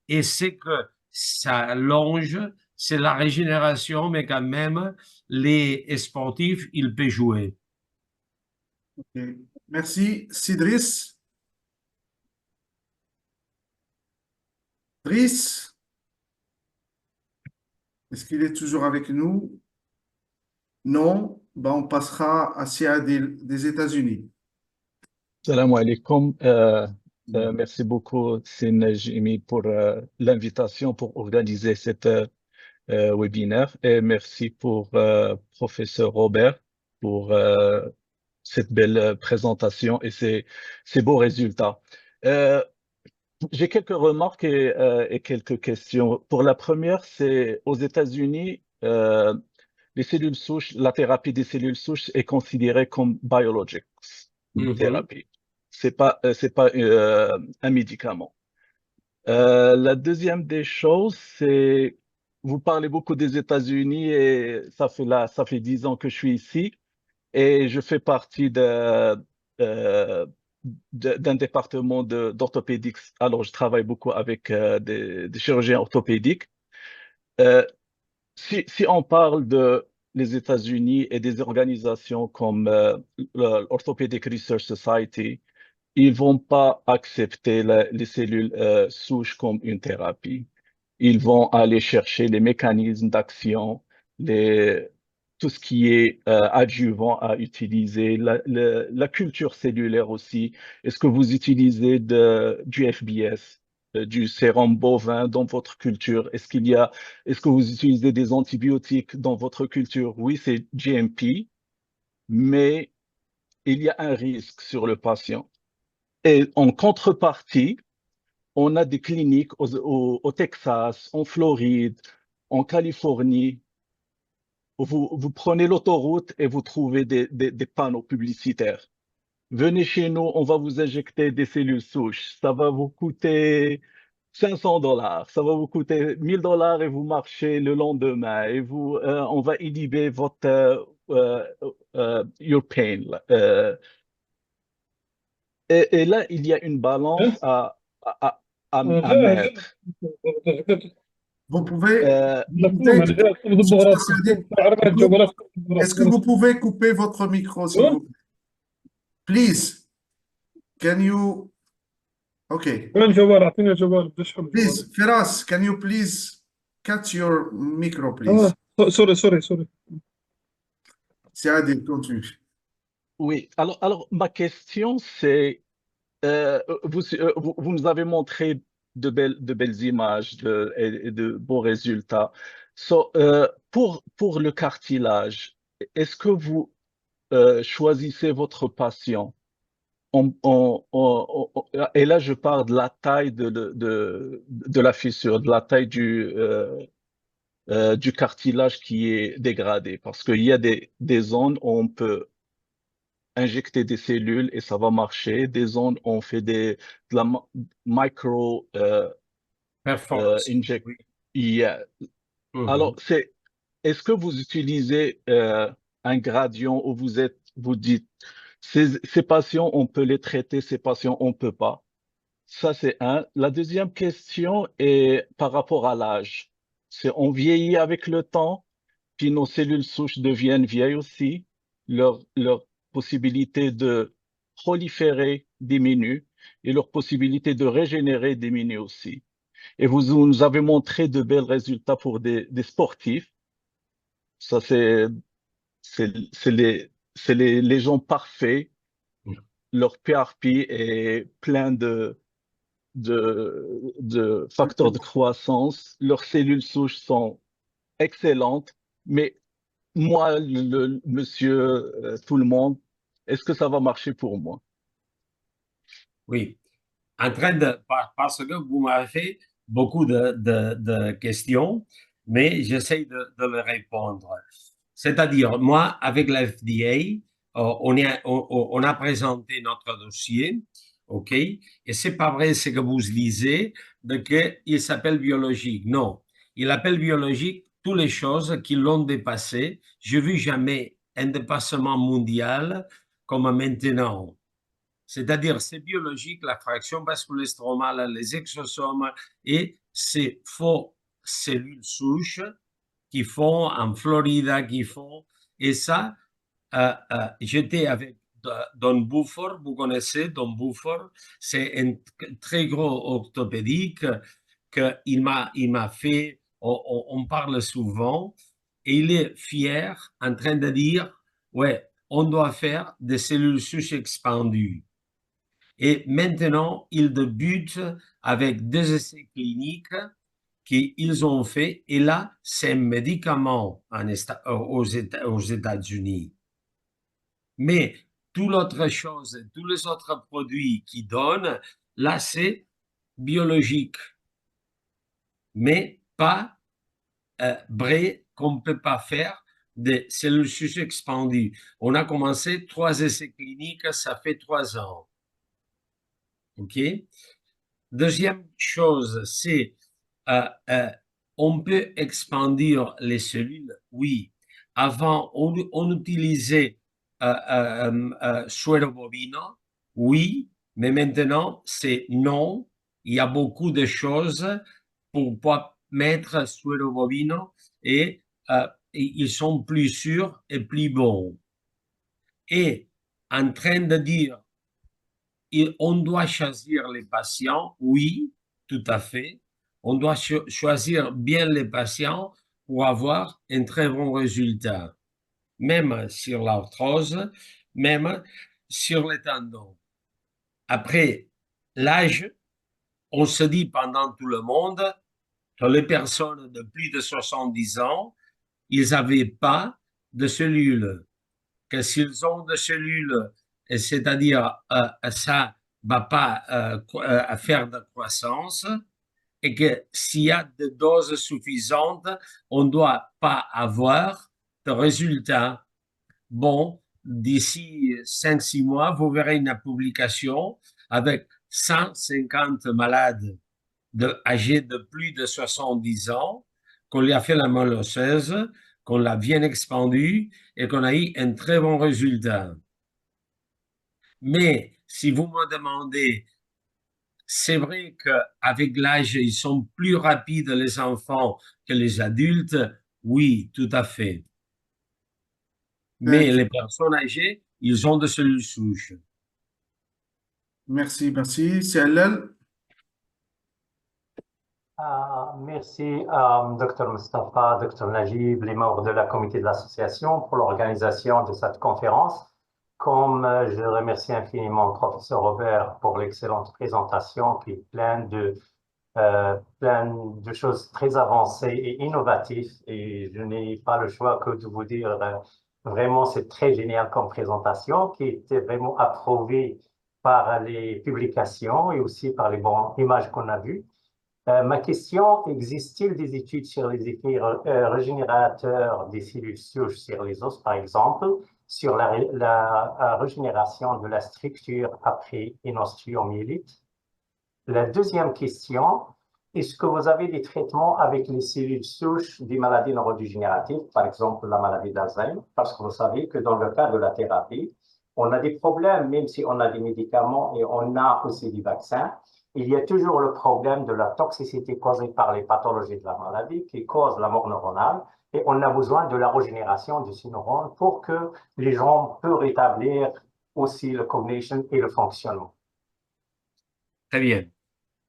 et c'est que ça allonge, c'est la régénération, mais quand même, les sportifs, ils peuvent jouer. Ok. Merci. Sidris. Driss, est-ce qu'il est toujours avec nous? Non. Ben, on passera à Siadil des États-Unis. Salam alaikum. Merci beaucoup, Sin Jimmy, pour l'invitation pour organiser cette webinaire. Et merci pour professeur Robert pour cette belle présentation et ces beaux résultats. J'ai quelques remarques et quelques questions. Pour la première, c'est aux États-Unis, les cellules souches, la thérapie des cellules souches est considérée comme biologics thérapie. C'est pas un médicament. La deuxième des choses, c'est vous parlez beaucoup des États-Unis et ça fait 10 ans que je suis ici et je fais partie d'un département d'orthopédique. Alors, je travaille beaucoup avec des chirurgiens orthopédiques. Si on parle de les États-Unis et des organisations comme l'Orthopedic Research Society, ils vont pas accepter les cellules souches comme une thérapie. Ils vont aller chercher les mécanismes d'action, tout ce qui est adjuvant à utiliser, la culture cellulaire aussi. Est-ce que vous utilisez du FBS, du sérum bovin dans votre culture? Est-ce que vous utilisez des antibiotiques dans votre culture? Oui, c'est GMP, mais il y a un risque sur le patient. Et en contrepartie, on a des cliniques au Texas, en Floride, en Californie. Vous prenez l'autoroute et vous trouvez des panneaux publicitaires. Venez chez nous, on va vous injecter des cellules souches. Ça va vous coûter $500. Ça va vous coûter $1000 et vous marchez le lendemain. Et on va inhiber votre your pain. Et là, il y a une balance à mettre. Vous pouvez, بالظبط est-ce que vous pouvez couper votre micro, s'il vous plaît? Please, can you? Okay. وين الجوال اعطيني الجوال بدي اشحن الجوال Please, Firas, can you please cut your micro, please? سوري C'est Adil, continue. Oui, alors ma question, c'est, vous nous avez montré de belles images et de beaux résultats. Pour le cartilage, est-ce que vous choisissez votre patient et là, je parle de la taille de la fissure, de la taille du cartilage qui est dégradé, parce qu'il y a des zones où on peut injecter des cellules et ça va marcher, des zones où on fait de la micro Performance. inject. Oui. Yeah. Alors, est-ce que vous utilisez un gradient où vous dites, ces patients, on peut les traiter, ces patients, on peut pas. Ça, c'est un. La deuxième question est par rapport à l'âge. C'est on vieillit avec le temps, puis nos cellules souches deviennent vieilles aussi. Leur possibilité de proliférer diminue et leur possibilité de régénérer diminue aussi. Et vous nous avez montré de bels résultats pour des sportifs. Ça, c'est les gens parfaits. Leur PRP est plein de facteurs de croissance. Leurs cellules souches sont excellentes. Mais moi, monsieur, tout le monde, est-ce que ça va marcher pour moi? Oui. Parce que vous m'avez fait beaucoup de questions, mais j'essaie de les répondre. C'est-à-dire, moi, avec la FDA, on a présenté notre dossier. OK? Et c'est pas vrai ce que vous lisez, de qu'il s'appelle biologique. Non, il appelle biologique toutes les choses qui l'ont dépassé. Je n'ai vu jamais un dépassement mondial comme maintenant. C'est-à-dire, c'est biologique, la fraction basculostromale, les exosomes et ces faux cellules souches qui font en Floride, qui font. Et ça, j'étais avec Don Buford, vous connaissez Don Buford, c'est un très gros orthopédique qu'il m'a fait, on parle souvent, et il est fier en train de dire, ouais, on doit faire des cellules souches expandues. Et maintenant, ils débutent avec 2 essais cliniques qu'ils ont fait. Et là, c'est un médicament aux États-Unis. Mais toute l'autre chose, tous les autres produits qu'ils donnent, là, c'est biologique. Mais pas vrai qu'on ne peut pas faire des cellules souches expandues. On a commencé 3 essais cliniques, ça fait 3 ans. OK? Deuxième chose, c'est on peut expandir les cellules, oui. Avant, on utilisait suero bovino, oui, mais maintenant, c'est non. Il y a beaucoup de choses pour pouvoir mettre suero bovino et ils sont plus sûrs et plus bons. Et en train de dire on doit choisir les patients, oui, tout à fait. On doit choisir bien les patients pour avoir un très bon résultat, même sur l'arthrose, même sur les tendons. Après, l'âge, on se dit pendant tout le monde que les personnes de plus de 70 ans, ils n'avaient pas de cellules. Que s'ils ont des cellules, c'est-à-dire ça ne va pas faire de croissance, et que s'il y a des doses suffisantes, on ne doit pas avoir de résultats. Bon, d'ici 5-6 mois, vous verrez une publication avec 150 malades âgés de plus de 70 ans, qu'on lui a fait la moelle osseuse, qu'on l'a bien expandue et qu'on a eu un très bon résultat. Mais si vous me demandez, c'est vrai qu'avec l'âge, ils sont plus rapides les enfants que les adultes, oui, tout à fait. Mais les personnes âgées, ils ont des cellules souches. Merci, merci. C'est Hélène. Merci Dr Mustapha, Dr Najib, les membres de la comité de l'association pour l'organisation de cette conférence. Comme je remercie infiniment le professeur Robert pour l'excellente présentation qui est pleine de choses très avancées et innovatives. Et je n'ai pas le choix que de vous dire, vraiment c'est très génial comme présentation qui était vraiment approuvée par les publications et aussi par les bonnes images qu'on a vues. Ma question, existe-t-il des études sur les effets régénérateurs des cellules souches sur les os, par exemple, sur la régénération de la structure après une ostéomyélite? La deuxième question, est-ce que vous avez des traitements avec les cellules souches des maladies neurodégénératives, par exemple la maladie d'Alzheimer? Parce que vous savez que dans le cas de la thérapie, on a des problèmes, même si on a des médicaments et on a aussi des vaccins. Il y a toujours le problème de la toxicité causée par les pathologies de la maladie qui cause la mort neuronale et on a besoin de la régénération de ces neurones pour que les gens puissent rétablir aussi le cognition et le fonctionnement. Très bien.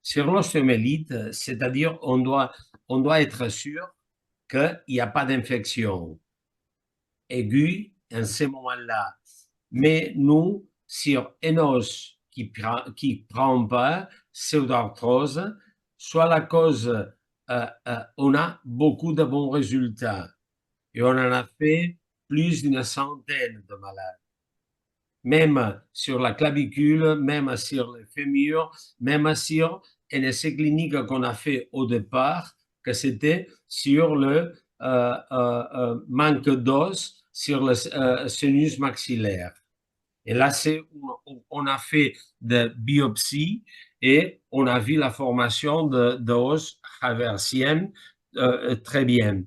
Sur l'ostéomyélite, c'est-à-dire on doit être sûr qu'il n'y a pas d'infection aiguë en ce moment-là. Mais nous, sur un os qui prend pas, pseudarthrose, soit la cause, on a beaucoup de bons résultats. Et on en a fait plus d'une centaine de malades. Même sur la clavicule, même sur le fémur, même sur un essai clinique qu'on a fait au départ, que c'était sur le manque d'os, sur le sinus maxillaire. Et là, on a fait de biopsie et on a vu la formation d'os traversienne très bien.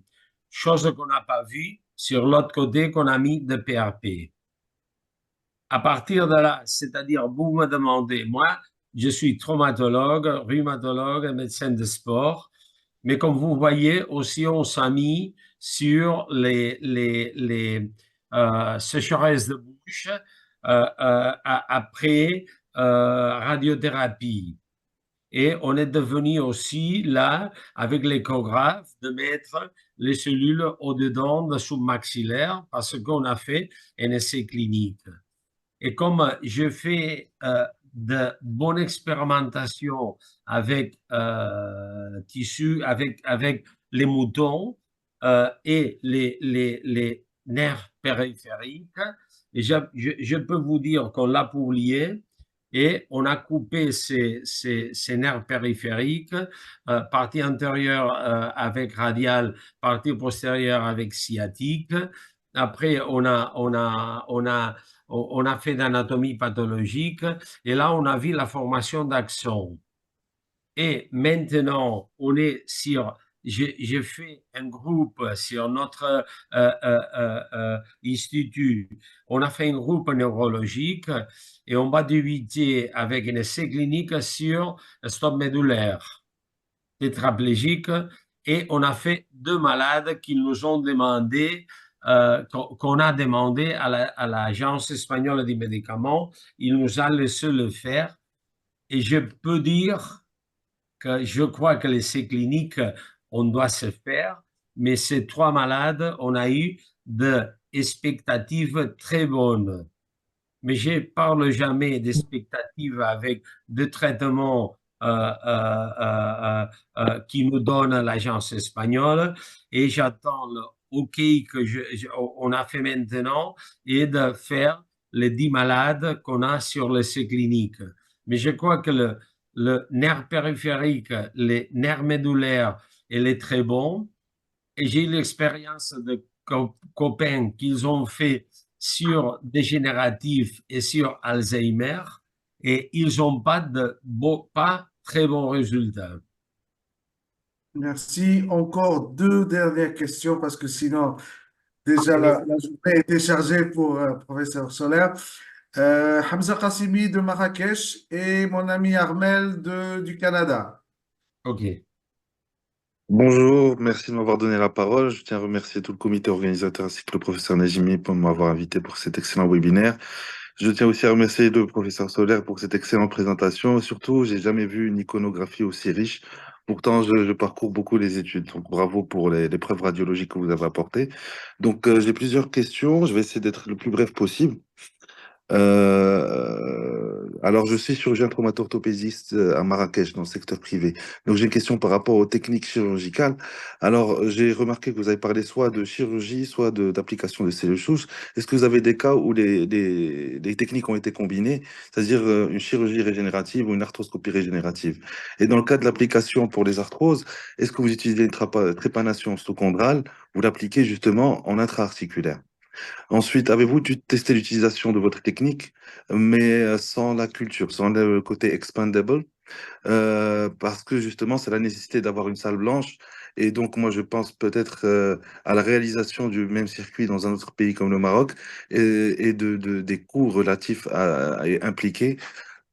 Chose qu'on n'a pas vue sur l'autre côté qu'on a mis de PRP. À partir de là, c'est-à-dire, vous me demandez, moi, je suis traumatologue, rhumatologue, médecin de sport, mais comme vous voyez, aussi, on s'est mis sur les sécheresses de bouche après radiothérapie. Et on est devenu aussi là, avec l'échographe, de mettre les cellules au-dedans de sous-maxillaire parce qu'on a fait un essai clinique. Et comme je fais de bonnes expérimentations avec tissus, avec les moutons et les nerfs périphériques, et je peux vous dire qu'on l'a publié et on a coupé ces nerfs périphériques, partie antérieure avec radial, partie postérieure avec sciatique. Après, on a fait d'anatomie pathologique et là, on a vu la formation d'axons. Et maintenant, on est sur, j'ai fait un groupe sur notre institut. On a fait un groupe neurologique et on va débuter avec un essai clinique sur le stop médulaire tétraplégique et on a fait 2 malades qui nous ont demandé qu'on a demandé à l'Agence espagnole des médicaments. Il nous a laissé le faire. Et je peux dire que je crois que l'essai clinique, on doit se faire, mais ces 3 malades, on a eu des expectatives très bonnes. Mais je ne parle jamais d'expectatives avec des traitements qui nous donne l'agence espagnole et j'attends le OK qu'on a fait maintenant et de faire les 10 malades qu'on a sur l'essai clinique. Mais je crois que le nerf périphérique, les nerfs médulaires, il est très bon. Et j'ai eu l'expérience de copains qu'ils ont fait sur dégénératif et sur Alzheimer et ils n'ont pas très bons résultats. Merci. Encore 2 dernières questions parce que sinon, déjà la journée était chargée pour professeur Soler. Hamza Qassimi de Marrakech et mon ami Armel du Canada. OK. Bonjour, merci de m'avoir donné la parole. Je tiens à remercier tout le comité organisateur ainsi que le professeur Najimi pour m'avoir invité pour cet excellent webinaire. Je tiens aussi à remercier le professeur Soler pour cette excellente présentation. Et surtout, j'ai jamais vu une iconographie aussi riche. Pourtant, je parcours beaucoup les études. Donc, bravo pour les preuves radiologiques que vous avez apportées. Donc, j'ai plusieurs questions. Je vais essayer d'être le plus bref possible. Alors, je suis chirurgien traumato-orthopédiste à Marrakech, dans le secteur privé. Donc, j'ai une question par rapport aux techniques chirurgicales. Alors, j'ai remarqué que vous avez parlé soit de chirurgie, soit d'application de cellules souches. Est-ce que vous avez des cas où les techniques ont été combinées, c'est-à-dire une chirurgie régénérative ou une arthroscopie régénérative? Et dans le cas de l'application pour les arthroses, est-ce que vous utilisez une trépanation stochondrale ou l'appliquez justement en intra-articulaire? Ensuite, avez-vous testé l'utilisation de votre technique, mais sans la culture, sans le côté expandable, parce que justement, c'est la nécessité d'avoir une salle blanche. Et donc, moi, je pense peut-être à la réalisation du même circuit dans un autre pays comme le Maroc et des coûts relatifs et impliqués.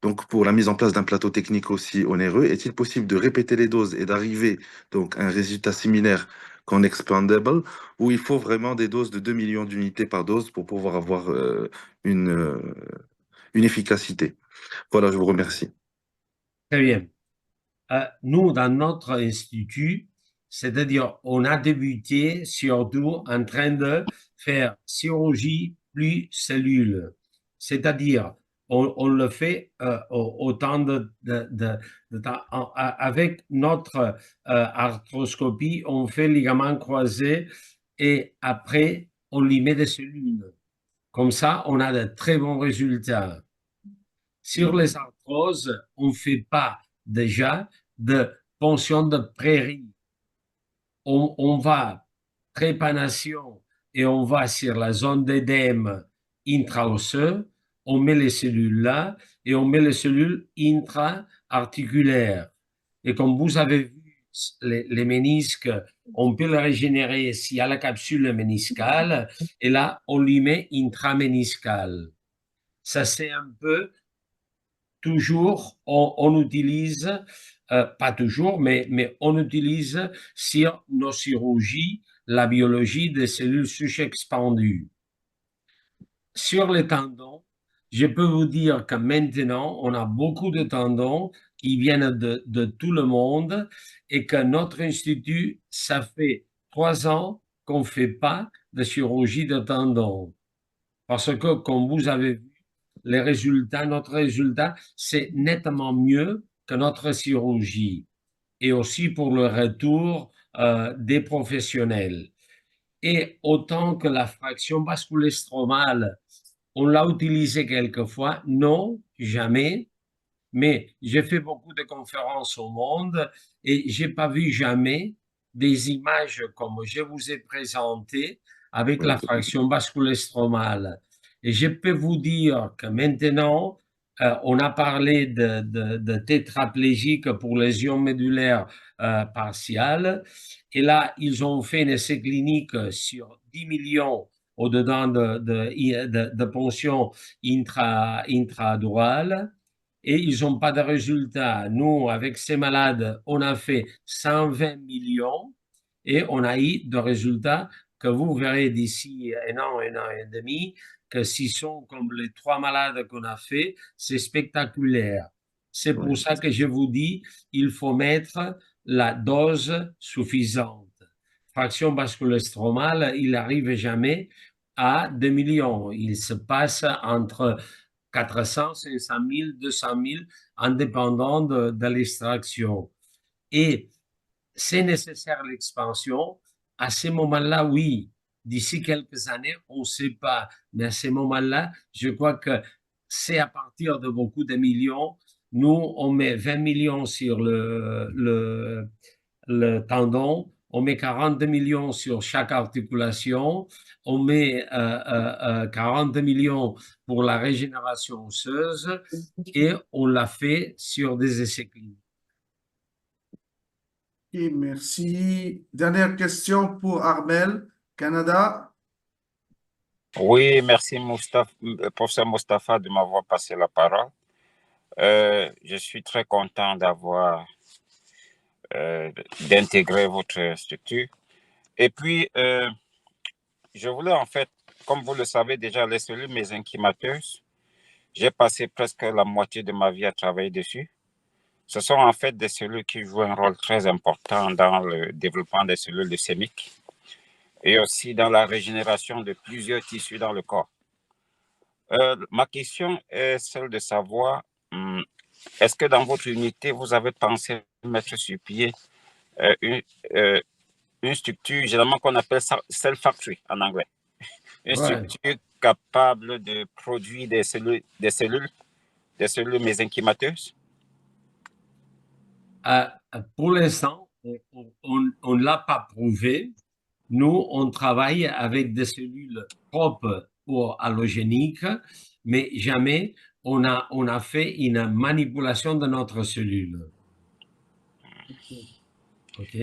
Donc, pour la mise en place d'un plateau technique aussi onéreux, est-il possible de répéter les doses et d'arriver donc à un résultat similaire qu'en expandable, ou il faut vraiment des doses de 2 millions d'unités par dose pour pouvoir avoir une efficacité? Voilà, je vous remercie. Très bien. Nous, dans notre institut, c'est-à-dire, on a débuté surtout en train de faire chirurgie plus cellules. C'est-à-dire, on le fait autant de temps. Avec notre arthroscopie, on fait ligament croisé et après, on lui met des cellules. Comme ça, on a de très bons résultats. Sur les arthroses, on ne fait pas déjà de ponction de prairie. On va trépanation et on va sur la zone d'édème intraosseux on met les cellules là et on met les cellules intra-articulaires. Et comme vous avez vu, les ménisques, on peut les régénérer s'il y a la capsule méniscale et là, on lui met intraméniscale. Ça, c'est un peu toujours, on utilise, pas toujours, mais on utilise sur nos chirurgies la biologie des cellules souches expandues. Sur les tendons, je peux vous dire que maintenant, on a beaucoup de tendons qui viennent de tout le monde et que notre institut, ça fait 3 ans qu'on ne fait pas de chirurgie de tendons. Parce que, comme vous avez vu, les résultats, notre résultat, c'est nettement mieux que notre chirurgie. Et aussi pour le retour des professionnels. Et autant que la fraction basculostromale, on l'a utilisée quelquefois, non, jamais. Mais j'ai fait beaucoup de conférences au monde et j'ai pas vu jamais des images comme je vous ai présenté avec la fraction basculostromale. Et je peux vous dire que maintenant, on a parlé de tétraplégique pour lésions médulaires partiales. Et là, ils ont fait un essai clinique sur 10 millions au-dedans de ponction intradurale. Et ils n'ont pas de résultat. Nous, avec ces malades, on a fait 120 millions et on a eu de résultats que vous verrez d'ici un an et demi, que s'ils sont comme les 3 malades qu'on a fait, c'est spectaculaire. C'est pour ça que je vous dis, il faut mettre la dose suffisante. Fraction basculostromale, il n'arrive jamais à 2 millions. Il se passe entre 400, 500 000, 200 000, en dépendant de l'extraction. Et c'est nécessaire l'expansion. À ce moment-là, oui. D'ici quelques années, on ne sait pas. Mais à ce moment-là, je crois que c'est à partir de beaucoup de millions. Nous, on met 20 millions sur le tendon, on met 42 millions sur chaque articulation, on met 40 millions pour la régénération osseuse et on l'a fait sur des essais cliniques. Et merci. Dernière question pour Armel, Canada. Oui, merci professeur Mustapha de m'avoir passé la parole. Je suis très content d'intégrer votre structure. Et puis, je voulais en fait, comme vous le savez déjà, les cellules mésenchymateuses, j'ai passé presque la moitié de ma vie à travailler dessus. Ce sont en fait des cellules qui jouent un rôle très important dans le développement des cellules leucémiques et aussi dans la régénération de plusieurs tissus dans le corps. Ma question est celle de savoir, est-ce que dans votre unité, vous avez pensé mettre sur pied une structure, généralement qu'on appelle cell factory en anglais, une structure capable de produire des cellules mésenchymateuses? Pour l'instant, on ne l'a pas prouvé. Nous, on travaille avec des cellules propres ou allogéniques, mais jamais on a fait une manipulation de notre cellule. OK.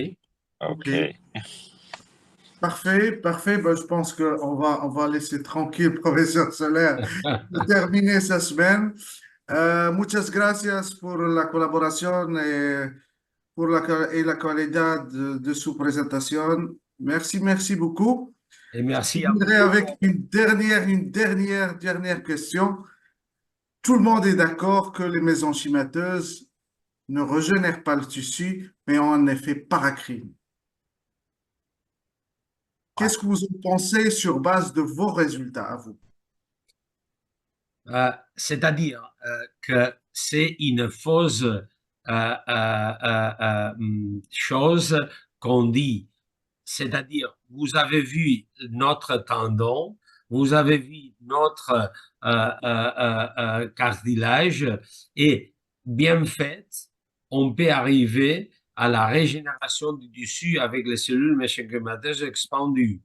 Parfait, parfait. Ben, je pense qu'on va laisser tranquille le professeur Soler de terminer sa semaine. Muchas gracias por la colaboración et la qualité de su présentation. Merci, merci beaucoup. Et merci Je à vous. voudrais avec une dernière question. Tout le monde est d'accord que les mésenchymateuses ne régénèrent pas le tissu, mais ont un effet paracrine. Qu'est-ce que vous en pensez sur base de vos résultats à vous? C'est-à-dire que c'est une fausse chose qu'on dit. C'est-à-dire, vous avez vu notre tendon, vous avez vu notre cartilage et bien fait, on peut arriver à la régénération du tissu avec les cellules mésenchymateuses expandues,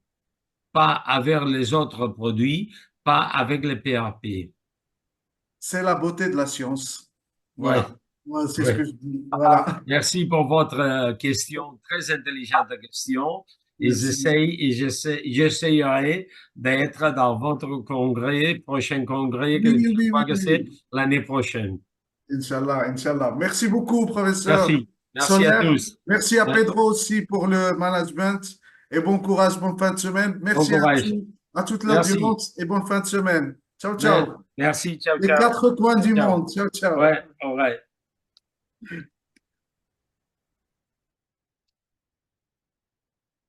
pas avec les autres produits, pas avec les PRP. c'est la beauté de la science. Voilà. Ouais. Moi, c'est ce Ouais. que je dis. Voilà. Merci pour votre question, très intelligente question. Et Merci. j'essayerai d'être dans votre congrès, prochain congrès, que Oui, je oui, crois oui, que c'est oui. l'année prochaine. Inch'Allah, Inch'Allah. Merci beaucoup, professeur Merci. Merci à Soler. tous. Merci à Pedro aussi pour le management et bon courage, bonne fin de semaine. Bon Merci courage. à toute Merci. l'audience et bonne fin de semaine. Ciao, ciao. Merci. Ciao, Les ciao. quatre coins du Ciao. monde. Ciao, ciao. Ouais, all right.